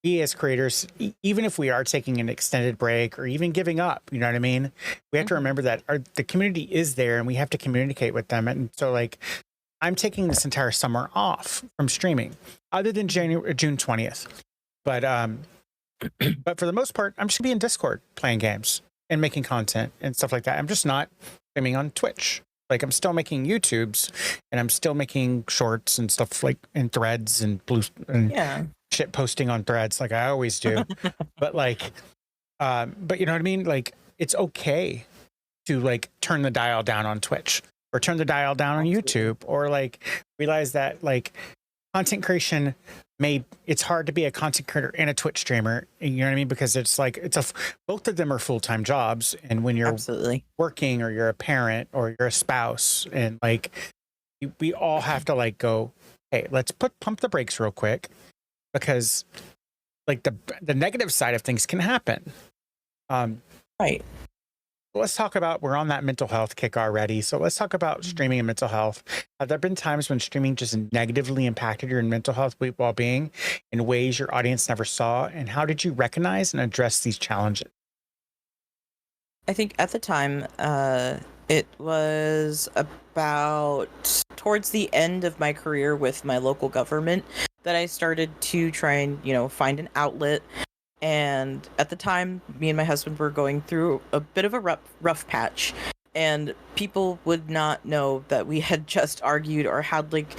[SPEAKER 1] we as creators, even if we are taking an extended break or even giving up, you know what I mean? We have to
[SPEAKER 2] Mhm.
[SPEAKER 1] remember that the community is there and we have to communicate with them. And so like I'm taking this entire summer off from streaming, other than
[SPEAKER 2] Mhm.
[SPEAKER 1] June 20th. But but for the most part, I'm just gonna be in Discord playing games and making content and stuff like that. I'm just not streaming on Twitch. Like I'm still making YouTubes and I'm still making shorts and stuff like in threads and blue and
[SPEAKER 2] Yeah.
[SPEAKER 1] shit posting on threads like I always do. But like but you know what I mean? Like it's okay to like turn the dial down on Twitch or turn the dial down on
[SPEAKER 2] Absolutely.
[SPEAKER 1] YouTube or like realize that like content creation it's hard to be a content creator and a Twitch streamer. You know what I mean? Because it's like both of them are full-time jobs. And when you're
[SPEAKER 2] Absolutely.
[SPEAKER 1] working or you're a parent or you're a spouse and like we all have to like go, hey, let's pump the brakes real quick because like the negative side of things can happen. Um,
[SPEAKER 2] Right.
[SPEAKER 1] let's talk about, we're on that mental health kick already. So let's talk about
[SPEAKER 2] Mhm.
[SPEAKER 1] streaming and mental health. Have there been times when streaming just negatively impacted your mental health well-being in ways your audience never saw? And how did you recognize and address these challenges?
[SPEAKER 2] I think at the time, it was about towards the end of my career with my local government that I started to try and, find an outlet. And at the time, me and my husband were going through a bit of a rough patch. And people would not know that we had just argued or had like,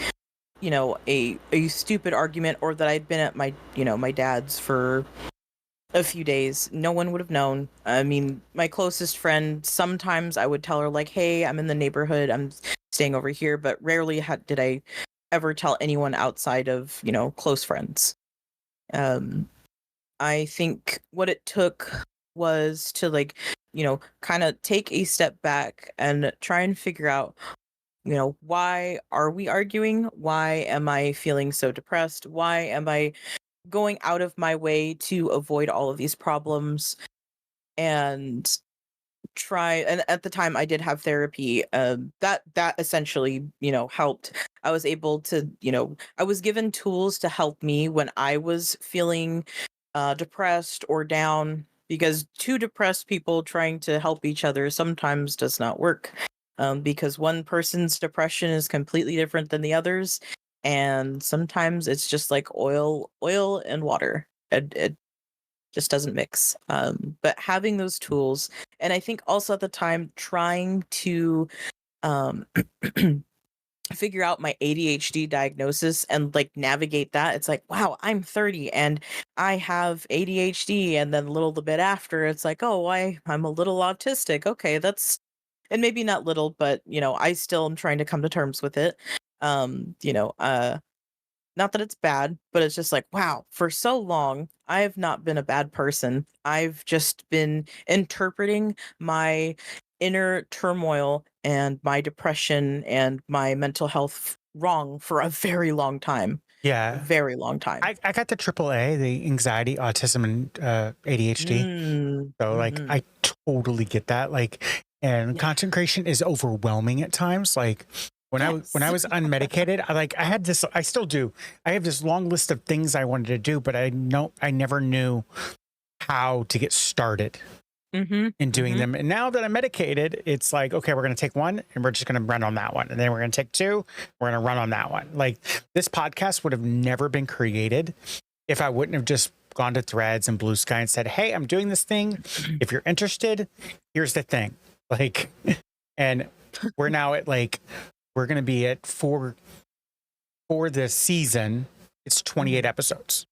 [SPEAKER 2] a stupid argument, or that I'd been at my dad's for a few days. No one would have known. I mean, my closest friend, sometimes I would tell her like, "Hey, I'm in the neighborhood. I'm staying over here," but rarely did I ever tell anyone outside of, close friends. Um I think what it took was to like, kind of take a step back and try and figure out, why are we arguing? Why am I feeling so depressed? Why am I going out of my way to avoid all of these problems? And and at the time I did have therapy, that essentially, helped. I was able to, I was given tools to help me when I was feeling depressed or down, because two depressed people trying to help each other sometimes does not work, because one person's depression is completely different than the others, and sometimes it's just like oil and water. It just doesn't mix. But having those tools, and I think also at the time trying to um, figure out my ADHD diagnosis and like navigate that. It's like, wow, I'm 30 and I have ADHD. And then a little bit after, it's like, oh, I'm a little autistic. Okay, that's, and maybe not little, but I still am trying to come to terms with it. Not that it's bad, but it's just like, wow, for so long, I have not been a bad person. I've just been interpreting my inner turmoil and my depression and my mental health wrong for a very long time. A
[SPEAKER 1] Yeah.
[SPEAKER 2] very long time.
[SPEAKER 1] I got the AAA, the anxiety, autism, and ADHD. So like,
[SPEAKER 2] Mhm.
[SPEAKER 1] I totally get that. Like, and
[SPEAKER 2] Yeah.
[SPEAKER 1] concentration is overwhelming at times. Like when I
[SPEAKER 2] Yes.
[SPEAKER 1] was unmedicated, I had this, I still do. I have this long list of things I wanted to do, but I never knew how to get started
[SPEAKER 2] Mhm.
[SPEAKER 1] in doing
[SPEAKER 2] Mhm.
[SPEAKER 1] them. And now that I'm medicated, it's like, okay, we're going to take one and we're just going to run on that one. And then we're going to take two, we're going to run on that one. Like this podcast would have never been created if I wouldn't have just gone to Threads and Blue Sky and said, hey, I'm doing this thing. If you're interested, here's the thing. Like, and we're now at like, we're going to be at for this season. It's 28
[SPEAKER 2] Mhm.
[SPEAKER 1] episodes.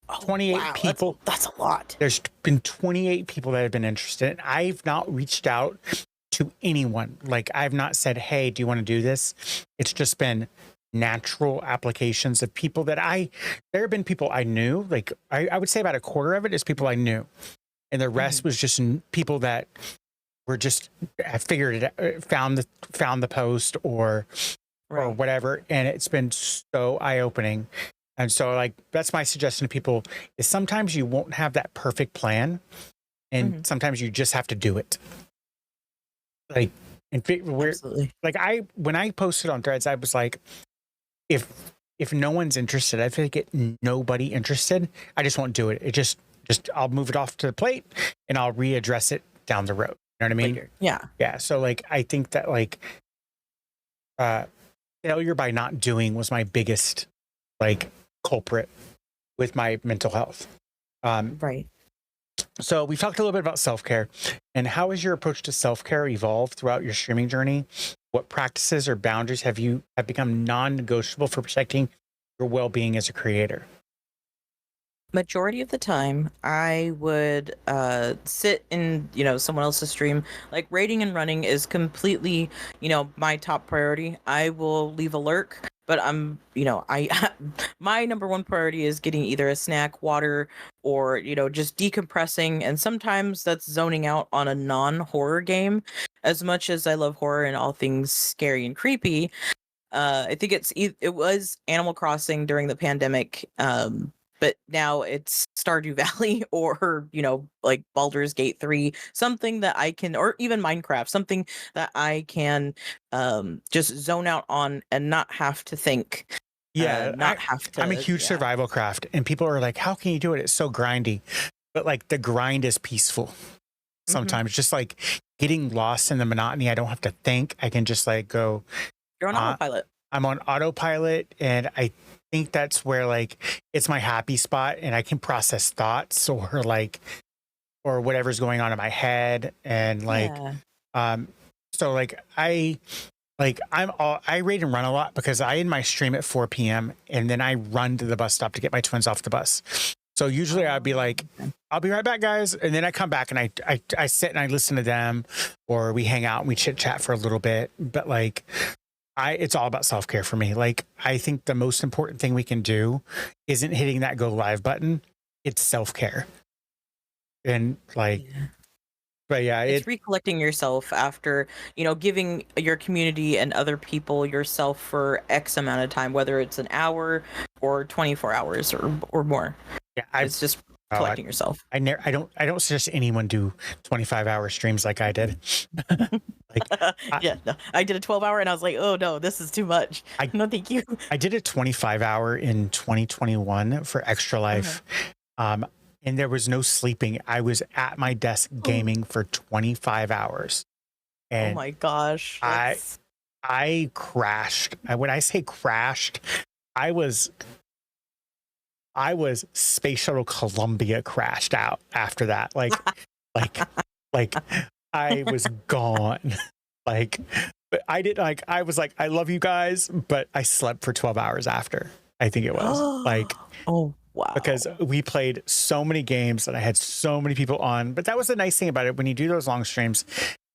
[SPEAKER 2] Oh,
[SPEAKER 1] 28
[SPEAKER 2] wow,
[SPEAKER 1] people.
[SPEAKER 2] that's a lot.
[SPEAKER 1] There's been 28 people that have been interested. I've not reached out to anyone. Like I've not said, hey, do you want to do this? It's just been natural applications of people that there have been people I knew. Like I would say about a quarter of it is people I knew. And the rest
[SPEAKER 2] Mhm.
[SPEAKER 1] was just people that were just figured it out, found the post or
[SPEAKER 2] Right.
[SPEAKER 1] whatever. And it's been so eye-opening. And so like that's my suggestion to people is sometimes you won't have that perfect plan and
[SPEAKER 2] Mhm.
[SPEAKER 1] sometimes you just have to do it. Like we're
[SPEAKER 2] Absolutely.
[SPEAKER 1] like when I posted on Threads, I was like, if no one's interested, if I get nobody interested, I just won't do it. It just I'll move it off to the plate and I'll readdress it down the road. You know what I mean?
[SPEAKER 2] Later. Yeah.
[SPEAKER 1] Yeah. So like I think that like uh failure by not doing was my biggest like culprit with my mental health.
[SPEAKER 2] Right.
[SPEAKER 1] So we've talked a little bit about self-care and how has your approach to self-care evolved throughout your streaming journey? What practices or boundaries have become non-negotiable for protecting your well-being as a creator?
[SPEAKER 2] Majority of the time, I would sit in someone else's stream. Like raiding and running is completely my top priority. I will leave a lurk, but I my number one priority is getting either a snack, water, or just decompressing. And sometimes that's zoning out on a non-horror game. As much as I love horror and all things scary and creepy, I think it was Animal Crossing during the pandemic, but now it's Stardew Valley or like Baldur's Gate 3, something that I can, or even Minecraft, something that I can just zone out on and not have to think,
[SPEAKER 1] Yeah,
[SPEAKER 2] not have
[SPEAKER 1] I'm a
[SPEAKER 2] to,
[SPEAKER 1] huge
[SPEAKER 2] yeah.
[SPEAKER 1] survival craft and people are like, how can you do it? It's so grindy. But like the grind is peaceful
[SPEAKER 2] Hmm.
[SPEAKER 1] sometimes, just like getting lost in the monotony. I don't have to think. I can just like go,
[SPEAKER 2] You're on
[SPEAKER 1] uh,
[SPEAKER 2] autopilot.
[SPEAKER 1] I'm on autopilot and I think that's where like it's my happy spot and I can process thoughts or like or whatever's going on in my head and like
[SPEAKER 2] Yeah.
[SPEAKER 1] um so like I raid and run a lot because I end my stream at 4 p.m. and then I run to the bus stop to get my twins off the bus. So usually I'd be like,
[SPEAKER 2] Okay.
[SPEAKER 1] I'll be right back, guys. And then I come back and I sit and I listen to them or we hang out and we chit chat for a little bit. But like it's all about self-care for me. Like I think the most important thing we can do isn't hitting that go live button. It's self-care. And like,
[SPEAKER 2] Yeah.
[SPEAKER 1] but yeah,
[SPEAKER 2] It's recollecting yourself after, giving your community and other people yourself for X amount of time, whether it's an hour or 24 hours or more.
[SPEAKER 1] yeah,
[SPEAKER 2] It's just
[SPEAKER 1] oh,
[SPEAKER 2] collecting yourself.
[SPEAKER 1] I don't suggest anyone do 25-hour streams like I did. Like
[SPEAKER 2] Yeah, no, I did a 12-hour and I was like, oh no, this is too much.
[SPEAKER 1] I,
[SPEAKER 2] No, thank you.
[SPEAKER 1] I did a 25-hour in 2021 for Extra
[SPEAKER 2] Uh-huh.
[SPEAKER 1] Life. Um, and there was no sleeping. I was at my desk
[SPEAKER 2] Oh,
[SPEAKER 1] gaming for 25 hours.
[SPEAKER 2] oh
[SPEAKER 1] And
[SPEAKER 2] my gosh.
[SPEAKER 1] I
[SPEAKER 2] That's
[SPEAKER 1] I crashed. When I say crashed, I was Space Shuttle Columbia crashed out after that. Like like I was gone. Like But I did I was like, I love you guys, but I slept for 12 hours after. I think it was like,
[SPEAKER 2] Oh, wow.
[SPEAKER 1] because we played so many games and I had so many people on. But that was the nice thing about it. When you do those long streams,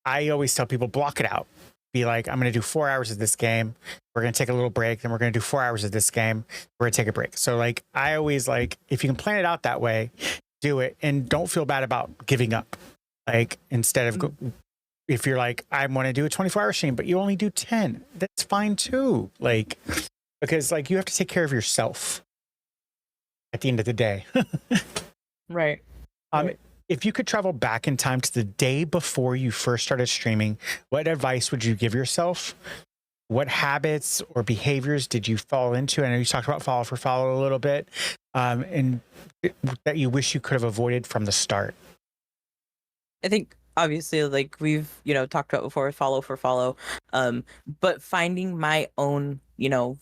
[SPEAKER 1] I always tell people, block it out. Be like, I'm going to do 4 hours of this game. We're going to take a little break. Then we're going to do 4 hours of this game. We're going to take a break. So like, I always like, if you can plan it out that way, do it. And don't feel bad about giving up. Like, instead of, if you're like, I want to do a 24-hour stream, but you only do 10, that's fine too. Like, because like, you have to take care of yourself at the end of the day.
[SPEAKER 2] Right.
[SPEAKER 1] If you could travel back in time to the day before you first started streaming, what advice would you give yourself? What habits or behaviors did you fall into? I know you talked about follow for follow a little bit, and that you wish you could have avoided from the start.
[SPEAKER 2] I think obviously, like we've talked about before, follow for follow, but finding my own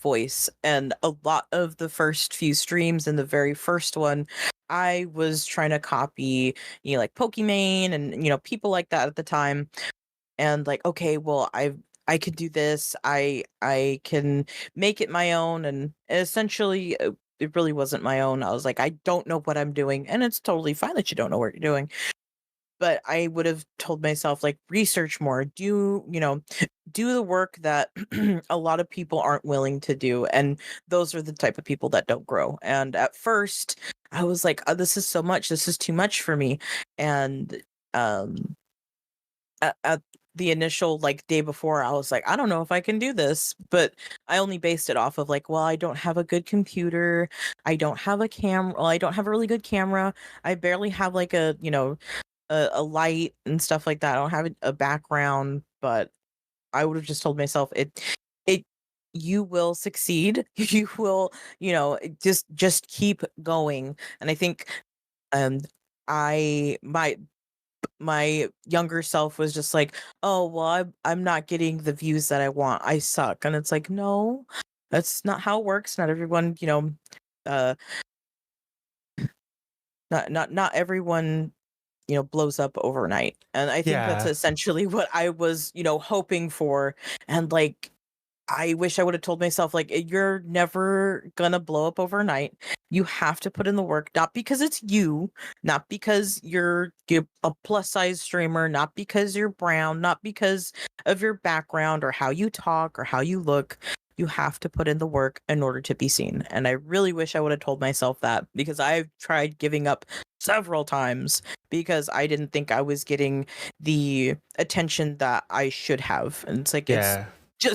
[SPEAKER 2] voice. And a lot of the first few streams and the very first one, I was trying to copy like Pokimane and people like that at the time, and like, okay, well, I could do this, I can make it my own. And essentially it really wasn't my own. I was like, I don't know what I'm doing, and it's totally fine that you don't know what you're doing. But I would have told myself, like, research more, do the work that a lot of people aren't willing to do. And those are the type of people that don't grow. And at first I was like, oh, this is so much, this is too much for me. And at the initial like day before, I was like, I don't know if I can do this. But I only based it off of like, well, I don't have a good computer, I don't have a camera, well, I don't have a really good camera, I barely have like a light and stuff like that. I don't have a background. But I would have just told myself, it you will succeed. You will, just keep going. And I think um I my younger self was just like, oh well, I'm not getting the views that I want, I suck. And it's like, no, that's not how it works. Not everyone, uh not everyone blows up overnight. And I think that's
[SPEAKER 1] Yeah.
[SPEAKER 2] essentially what I was, hoping for. And like, I wish I would have told myself, like, you're never gonna blow up overnight. You have to put in the work, not because it's you, not because you're a plus size streamer, not because you're brown, not because of your background or how you talk or how you look. You have to put in the work in order to be seen. And I really wish I would have told myself that, because I've tried giving up several times because I didn't think I was getting the attention that I should have. And it's like, it's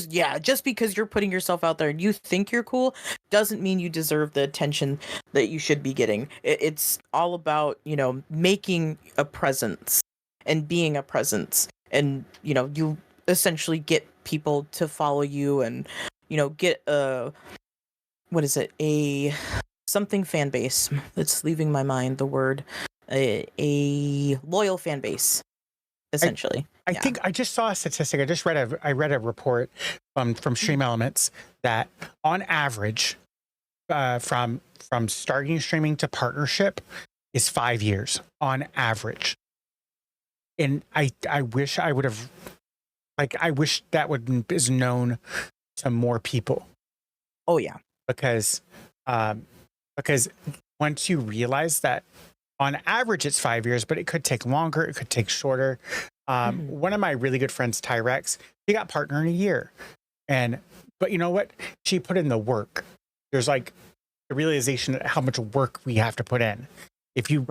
[SPEAKER 1] Yeah.
[SPEAKER 2] just because you're putting yourself out there and you think you're cool doesn't mean you deserve the attention that you should be getting. It's all about making a presence and being a presence. And you essentially get people to follow you, and get what is it, a something fan base. It's leaving my mind, the word, a loyal fan base, essentially.
[SPEAKER 1] I think I just saw a statistic. I read a report from Stream Elements that on average, from starting streaming to partnership is 5 years on average. And I wish I would have, like, I wish that is known to more people.
[SPEAKER 2] Oh yeah.
[SPEAKER 1] Because once you realize that on average it's 5 years, but it could take longer, it could take shorter. One of my really good friends, Tyrex, he got partner in a year. But you know what? She put in the work. There's like the realization of how much work we have to put in. If you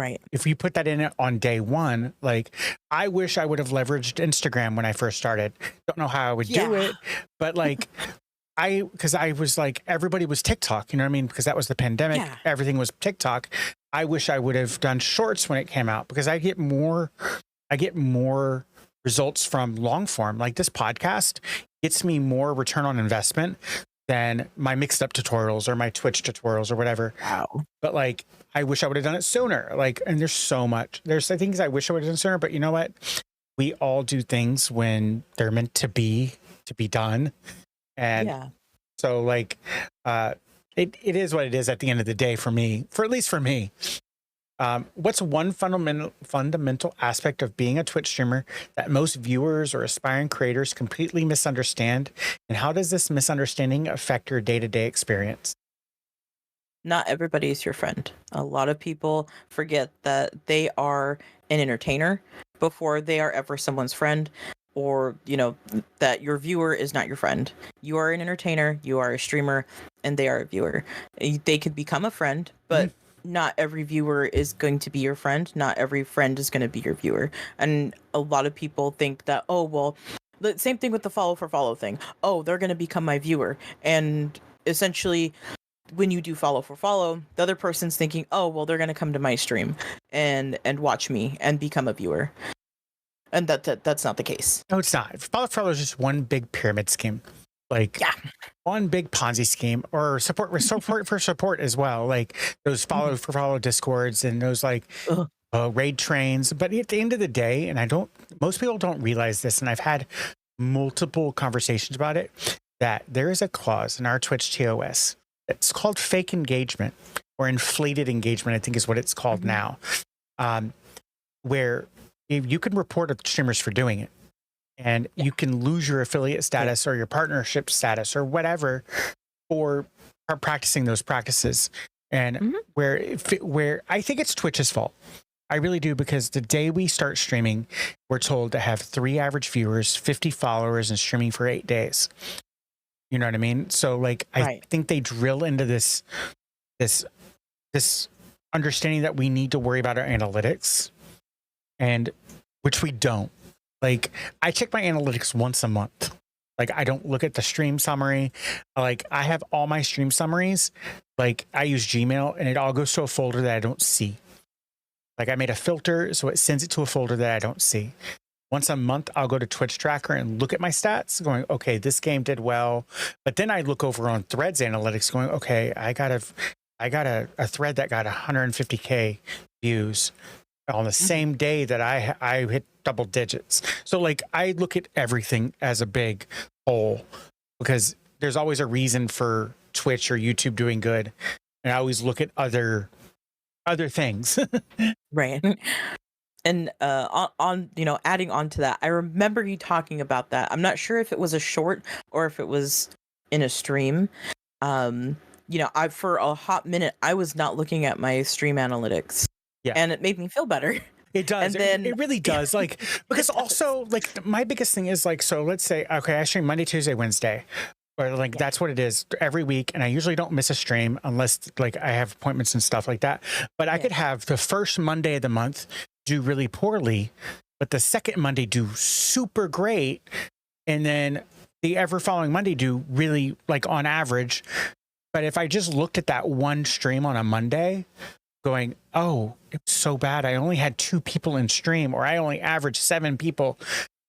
[SPEAKER 1] put that in on day one, like, I wish I would have leveraged Instagram when I first started. Don't know how I would do it, but like, because I was like, everybody was TikTok, you know what I mean? Because that was the pandemic. Yeah. Everything was TikTok. I wish I would have done shorts when it came out, because I get more results from long form. Like, this podcast gets me more return on investment than my mixed up tutorials or my Twitch tutorials or whatever. Wow. But like, I wish I would have done it sooner. Like, and there's things I wish I would have done sooner, but you know what? We all do things when they're meant to be done. And so like, it is what it is at the end of the day, at least for me. What's one fundamental aspect of being a Twitch streamer that most viewers or aspiring creators completely misunderstand? And how does this misunderstanding affect your day-to-day experience?
[SPEAKER 2] Not everybody is your friend. A lot of people forget that they are an entertainer before they are ever someone's friend, or, that your viewer is not your friend. You are an entertainer, you are a streamer, and they are a viewer. They could become a friend, but not every viewer is going to be your friend. Not every friend is going to be your viewer. And a lot of people think that, oh, well, the same thing with the follow for follow thing. Oh, they're going to become my viewer. And essentially, when you do follow for follow, the other person's thinking, oh, well, they're going to come to my stream and watch me and become a viewer. And that's not the case.
[SPEAKER 1] No, it's not. Follow for follow is just one big pyramid scheme. Like, yeah, one big Ponzi scheme, or support for support as well. Like those follow for follow discords and those raid trains. But at the end of the day, and most people don't realize this, and I've had multiple conversations about it, that there is a clause in our Twitch TOS. It's called fake engagement, or inflated engagement, I think is what it's called now, where you can report streamers for doing it. And you can lose your affiliate status or your partnership status or whatever for practicing those practices. And where I think it's Twitch's fault. I really do, because the day we start streaming, we're told to have 3 average viewers, 50 followers, and streaming for 8 days. You know what I mean? So like, I think they drill into this understanding that we need to worry about our analytics, and which we don't. Like, I check my analytics once a month. Like, I don't look at the stream summary. Like, I have all my stream summaries. Like, I use Gmail, and it all goes to a folder that I don't see. Like, I made a filter, so it sends it to a folder that I don't see. Once a month, I'll go to Twitch Tracker and look at my stats, going, okay, this game did well. But then I look over on Threads analytics, going, okay, I got a thread that got 150K views on the same day that I hit double digits. So like, I look at everything as a big whole, because there's always a reason for Twitch or YouTube doing good. And I always look at other things.
[SPEAKER 2] Right. And adding on to that, I remember you talking about that. I'm not sure if it was a short or if it was in a stream. For a hot minute, I was not looking at my stream analytics. Yeah. And it made me feel better.
[SPEAKER 1] It does. And then, it really does. Like, because also, like, my biggest thing is, like, so let's say, okay, I stream Monday, Tuesday, Wednesday. Or like, that's what it is every week. And I usually don't miss a stream unless like I have appointments and stuff like that. But I could have the first Monday of the month do really poorly, but the second Monday do super great. And then the ever following Monday do really, like, on average. But if I just looked at that one stream on a Monday, going, oh, it's so bad, I only had 2 people in stream, or I only averaged 7 people.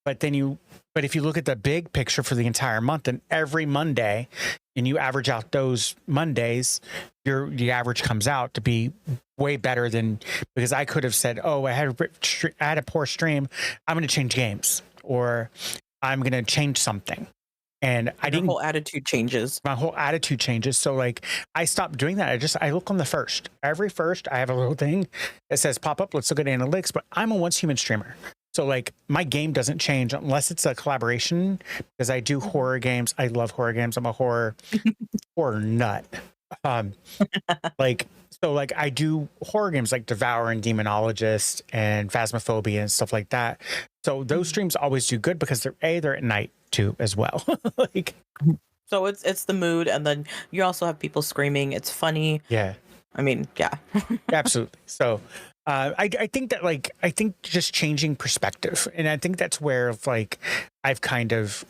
[SPEAKER 1] But if you look at the big picture for the entire month, and every Monday, and you average out those Mondays, the average comes out to be way better than, because I could have said, oh, I had a poor stream, I'm going to change games, or I'm going to change something. And I didn't.
[SPEAKER 2] My whole attitude changes. So like, I stopped doing that. I look on the first. Every first, I have a little thing that says pop up. Let's look at analytics. But I'm a once human streamer. So like, my game doesn't change unless it's a collaboration, because I do horror games. I love horror games. I'm a horror nut. Like I do horror games like Devour and Demonologist and Phasmophobia and stuff like that. So those streams always do good, because they're at night too as well. Like, so it's the mood, and then you also have people screaming. It's funny.
[SPEAKER 1] Yeah.
[SPEAKER 2] I mean, yeah.
[SPEAKER 1] Absolutely. So I think just changing perspective, and I think that's where like I've kind of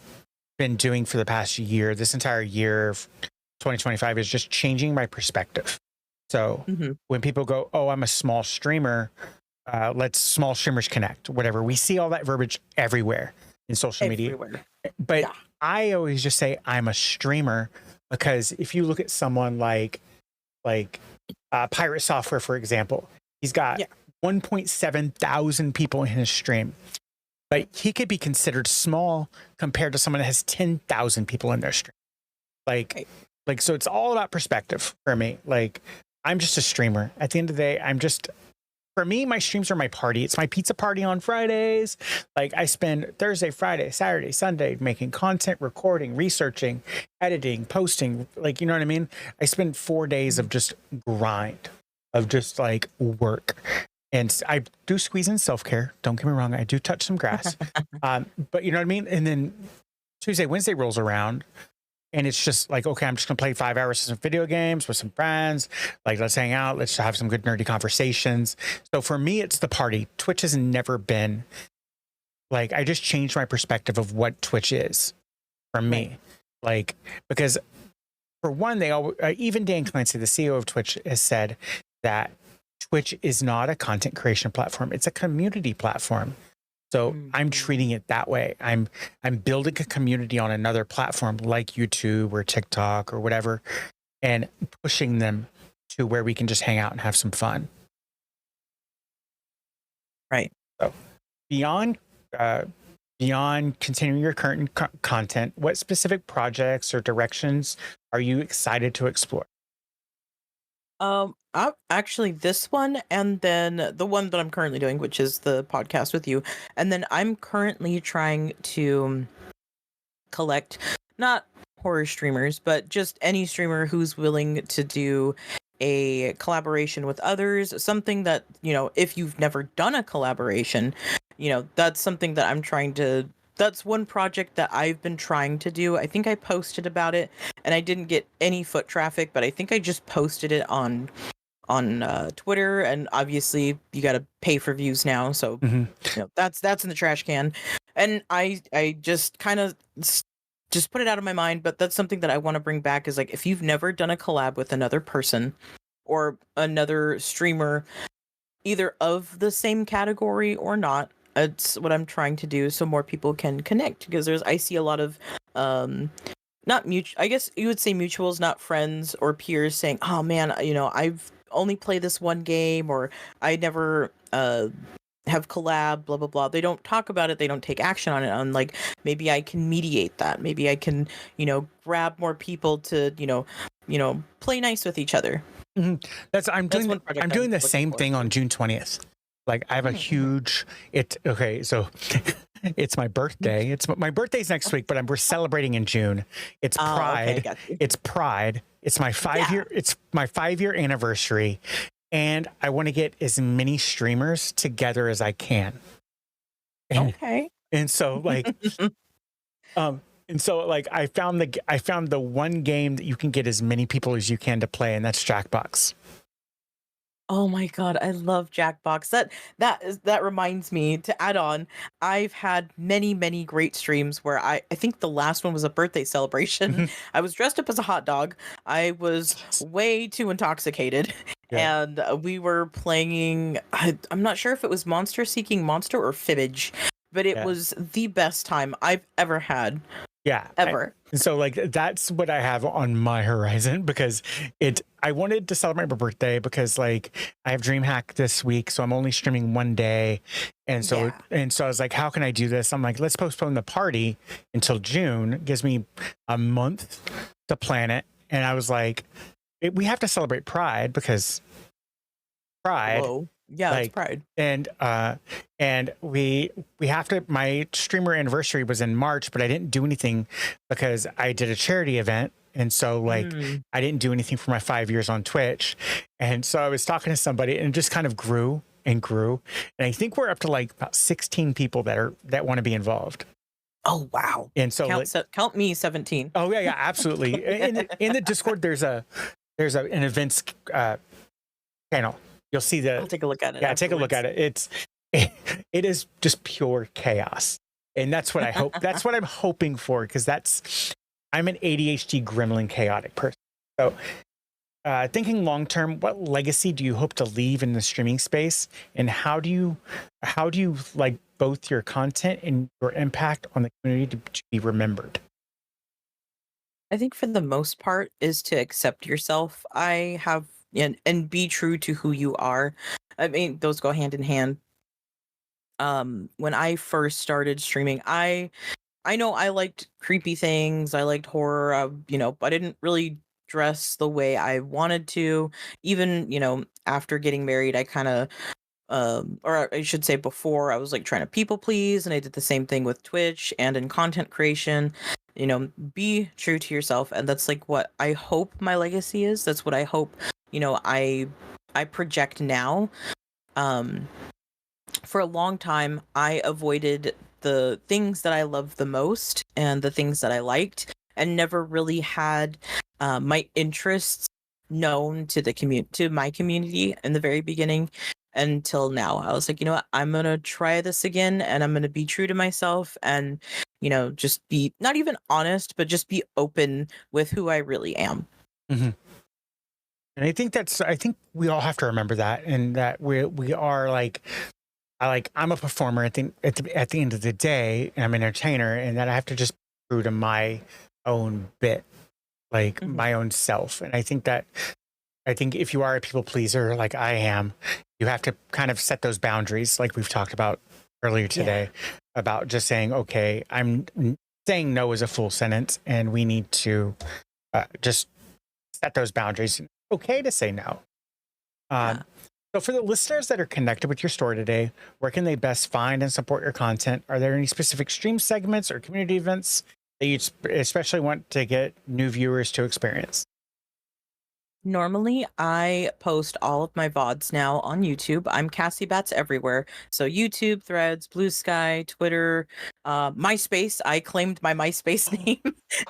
[SPEAKER 1] been doing for the past year, this entire year of 2025, is just changing my perspective. So when people go, oh, I'm a small streamer, let's small streamers connect, whatever. We see all that verbiage everywhere in social media. But I always just say I'm a streamer, because if you look at someone like Pirate Software, for example, he's got 1.7 thousand people in his stream, but he could be considered small compared to someone that has 10,000 people in their stream. Like, so it's all about perspective for me. Like, I'm just a streamer. At the end of the day, I'm just for me, my streams are my party. It's my pizza party on Fridays. Like I spend Thursday, Friday, Saturday, Sunday making content, recording, researching, editing, posting. Like, you know what I mean? I spend 4 days of just grind, of just like work. And I do squeeze in self-care. Don't get me wrong. I do touch some grass. But you know what I mean? And then Tuesday, Wednesday rolls around. And it's just like, okay, I'm just going to play 5 hours of some video games with some friends. Like, let's hang out. Let's have some good nerdy conversations. So for me, it's the party. Twitch has never been like, I just changed my perspective of what Twitch is for me. Like, because for one, they all, even Dan Clancy, the CEO of Twitch, has said that Twitch is not a content creation platform. It's a community platform. So I'm treating it that way. I'm building a community on another platform like YouTube or TikTok or whatever, and pushing them to where we can just hang out and have some fun.
[SPEAKER 2] Right.
[SPEAKER 1] So beyond continuing your current content, what specific projects or directions are you excited to explore?
[SPEAKER 2] Actually this one, and then the one that I'm currently doing, which is the podcast with you. And then I'm currently trying to collect not horror streamers, but just any streamer who's willing to do a collaboration with others, something that, you know, if you've never done a collaboration, you know, that's something that I'm trying to that's one project that I've been trying to do. I think I posted about it and I didn't get any foot traffic, but I think I just posted it on Twitter, and obviously you got to pay for views now, so you know, that's in the trash can. And I just kind of just put it out of my mind, but that's something that I want to bring back is like, if you've never done a collab with another person or another streamer, either of the same category or not, it's what I'm trying to do so more people can connect, because I see a lot of not mutual, I guess you would say mutuals, not friends or peers, saying, oh man, you know, I've only played this one game, or I never have collab, blah blah blah. They don't talk about it, they don't take action on it. I'm like, maybe I can mediate that, maybe I can, you know, grab more people to, you know, play nice with each other.
[SPEAKER 1] I'm doing the same thing on June 20th. Like I have a huge so it's my birthday. My birthday's next week, but we're celebrating in June. It's Pride.
[SPEAKER 2] Okay,
[SPEAKER 1] it's Pride. It's my 5-year it's my 5-year anniversary, and I want to get as many streamers together as I can. And so like I found the one game that you can get as many people as you can to play, and that's Jackbox.
[SPEAKER 2] Oh my god, I love Jackbox. That reminds me to add on. I've had many great streams where I think the last one was a birthday celebration. I was dressed up as a hot dog. I was way too intoxicated, and we were playing. I'm not sure if it was Monster Seeking Monster or Fibbage, but it was the best time I've ever had. Ever.
[SPEAKER 1] So like that's what I have on my horizon, because I wanted to celebrate my birthday because like I have DreamHack this week, so I'm only streaming one day. And so I was like, how can I do this? I'm like, let's postpone the party until June. It gives me a month to plan it. And I was like, we have to celebrate Pride, because Pride.
[SPEAKER 2] Whoa. Yeah,
[SPEAKER 1] like,
[SPEAKER 2] it's Pride.
[SPEAKER 1] And we have to, my streamer anniversary was in March, but I didn't do anything because I did a charity event. And so like I didn't do anything for my 5 years on Twitch. And so I was talking to somebody, and it just kind of grew and grew. And I think we're up to like about 16 people that want to be involved.
[SPEAKER 2] Oh wow.
[SPEAKER 1] And so
[SPEAKER 2] count me 17.
[SPEAKER 1] Oh yeah, absolutely. In the Discord there's an events channel. You'll see
[SPEAKER 2] I'll take a look at it.
[SPEAKER 1] Yeah, take a look at it. It is just pure chaos. And that's what I hope. That's what I'm hoping for, because I'm an ADHD gremlin chaotic person. So thinking long term, what legacy do you hope to leave in the streaming space? And how do you like both your content and your impact on the community to be remembered?
[SPEAKER 2] I think for the most part is to accept yourself. And be true to who you are. I mean, those go hand in hand. When I first started streaming, I know I liked creepy things. I liked horror. You know, I didn't really dress the way I wanted to. Even, you know, after getting married, I kind of or I should say before, I was like trying to people please, and I did the same thing with Twitch and in content creation. Be true to yourself, and that's like what I hope my legacy is. That's what I hope, I project now. For a long time, I avoided the things that I loved the most and the things that I liked, and never really had my interests known to my community in the very beginning until now. I was like, you know what, I'm gonna try this again, and I'm gonna be true to myself, and just be not even honest, but just be open with who I really am.
[SPEAKER 1] Mm-hmm. And I think we all have to remember that, and that we are like, I'm a performer at the end of the day, and I'm an entertainer, and that I have to just be true to my own bit, like
[SPEAKER 2] Mhm.
[SPEAKER 1] my own self. And I think if you are a people pleaser like I am, you have to kind of set those boundaries, like we've talked about earlier today, about just saying, okay, I'm saying no is a full sentence, and we need to just set those boundaries. It's okay to say no. So for the listeners that are connected with your store today, where can they best find and support your content? Are there any specific stream segments or community events that you especially want to get new viewers to experience?
[SPEAKER 2] Normally, I post all of my VODs now on YouTube. I'm CassieBats everywhere. So YouTube, Threads, Blue Sky, Twitter, MySpace. I claimed my MySpace name.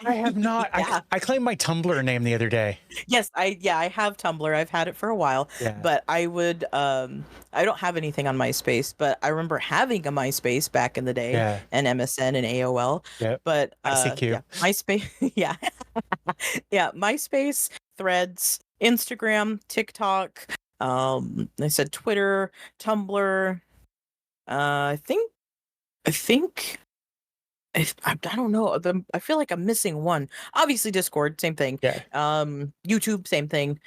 [SPEAKER 1] I have not.
[SPEAKER 2] Yeah.
[SPEAKER 1] I claimed my Tumblr name the other day.
[SPEAKER 2] Yes, I have Tumblr. I've had it for a while.
[SPEAKER 1] Yeah.
[SPEAKER 2] But I don't have anything on MySpace, but I remember having a MySpace back in the day,
[SPEAKER 1] Yeah.
[SPEAKER 2] and MSN and AOL.
[SPEAKER 1] Yep.
[SPEAKER 2] But
[SPEAKER 1] ICQ.
[SPEAKER 2] yeah, MySpace. Yeah. Yeah, MySpace, Threads, Instagram, TikTok, I said Twitter, Tumblr. I think I don't know. I feel like I'm missing one. Obviously Discord, same thing.
[SPEAKER 1] Yeah.
[SPEAKER 2] YouTube, same thing.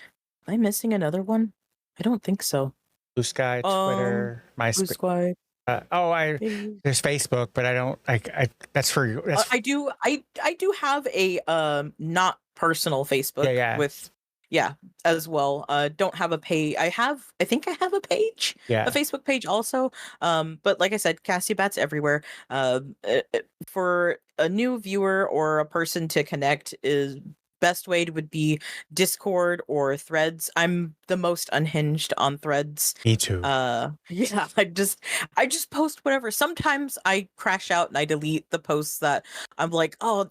[SPEAKER 2] Am I missing another one? I don't think so.
[SPEAKER 1] Blue Sky, Twitter,
[SPEAKER 2] Blue
[SPEAKER 1] MySpace.
[SPEAKER 2] Sky.
[SPEAKER 1] There's Facebook, but I don't. That's for you.
[SPEAKER 2] I do have a not personal Facebook with as well. Don't have a page. I think I have a page, a Facebook page also. But like I said, CassieBats everywhere. For a new viewer or a person to connect, is best way would be Discord or Threads. I'm the most unhinged on Threads.
[SPEAKER 1] Me too.
[SPEAKER 2] Yeah, I just post whatever. Sometimes I crash out and I delete the posts that I'm like, oh.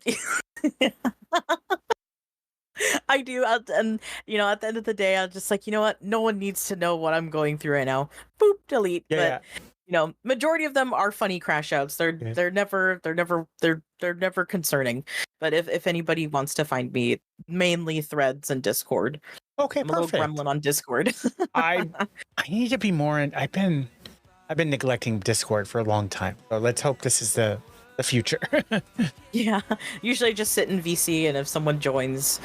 [SPEAKER 2] I do, and at the end of the day, I'm just like, you know what? No one needs to know what I'm going through right now. Boop, delete. But majority of them are funny crash outs. They're never concerning. But if anybody wants to find me, mainly Threads and Discord.
[SPEAKER 1] Okay,
[SPEAKER 2] I'm
[SPEAKER 1] perfect.
[SPEAKER 2] a little gremlin on Discord.
[SPEAKER 1] I need to be more in. I've been neglecting Discord for a long time. So let's hope this is the future.
[SPEAKER 2] Yeah, usually I just sit in VC, and if someone joins.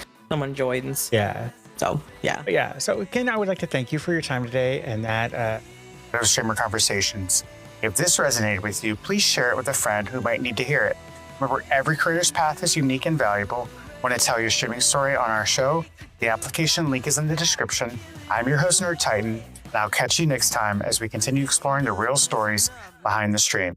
[SPEAKER 1] Yeah.
[SPEAKER 2] So
[SPEAKER 1] yeah. So again, I would like to thank you for your time today, and that those streamer conversations. If this resonated with you, please share it with a friend who might need to hear it. Remember, every creator's path is unique and valuable. Want to tell your streaming story on our show? The application link is in the description. I'm your host, Nerd Titan, and I'll catch you next time as we continue exploring the real stories behind the stream.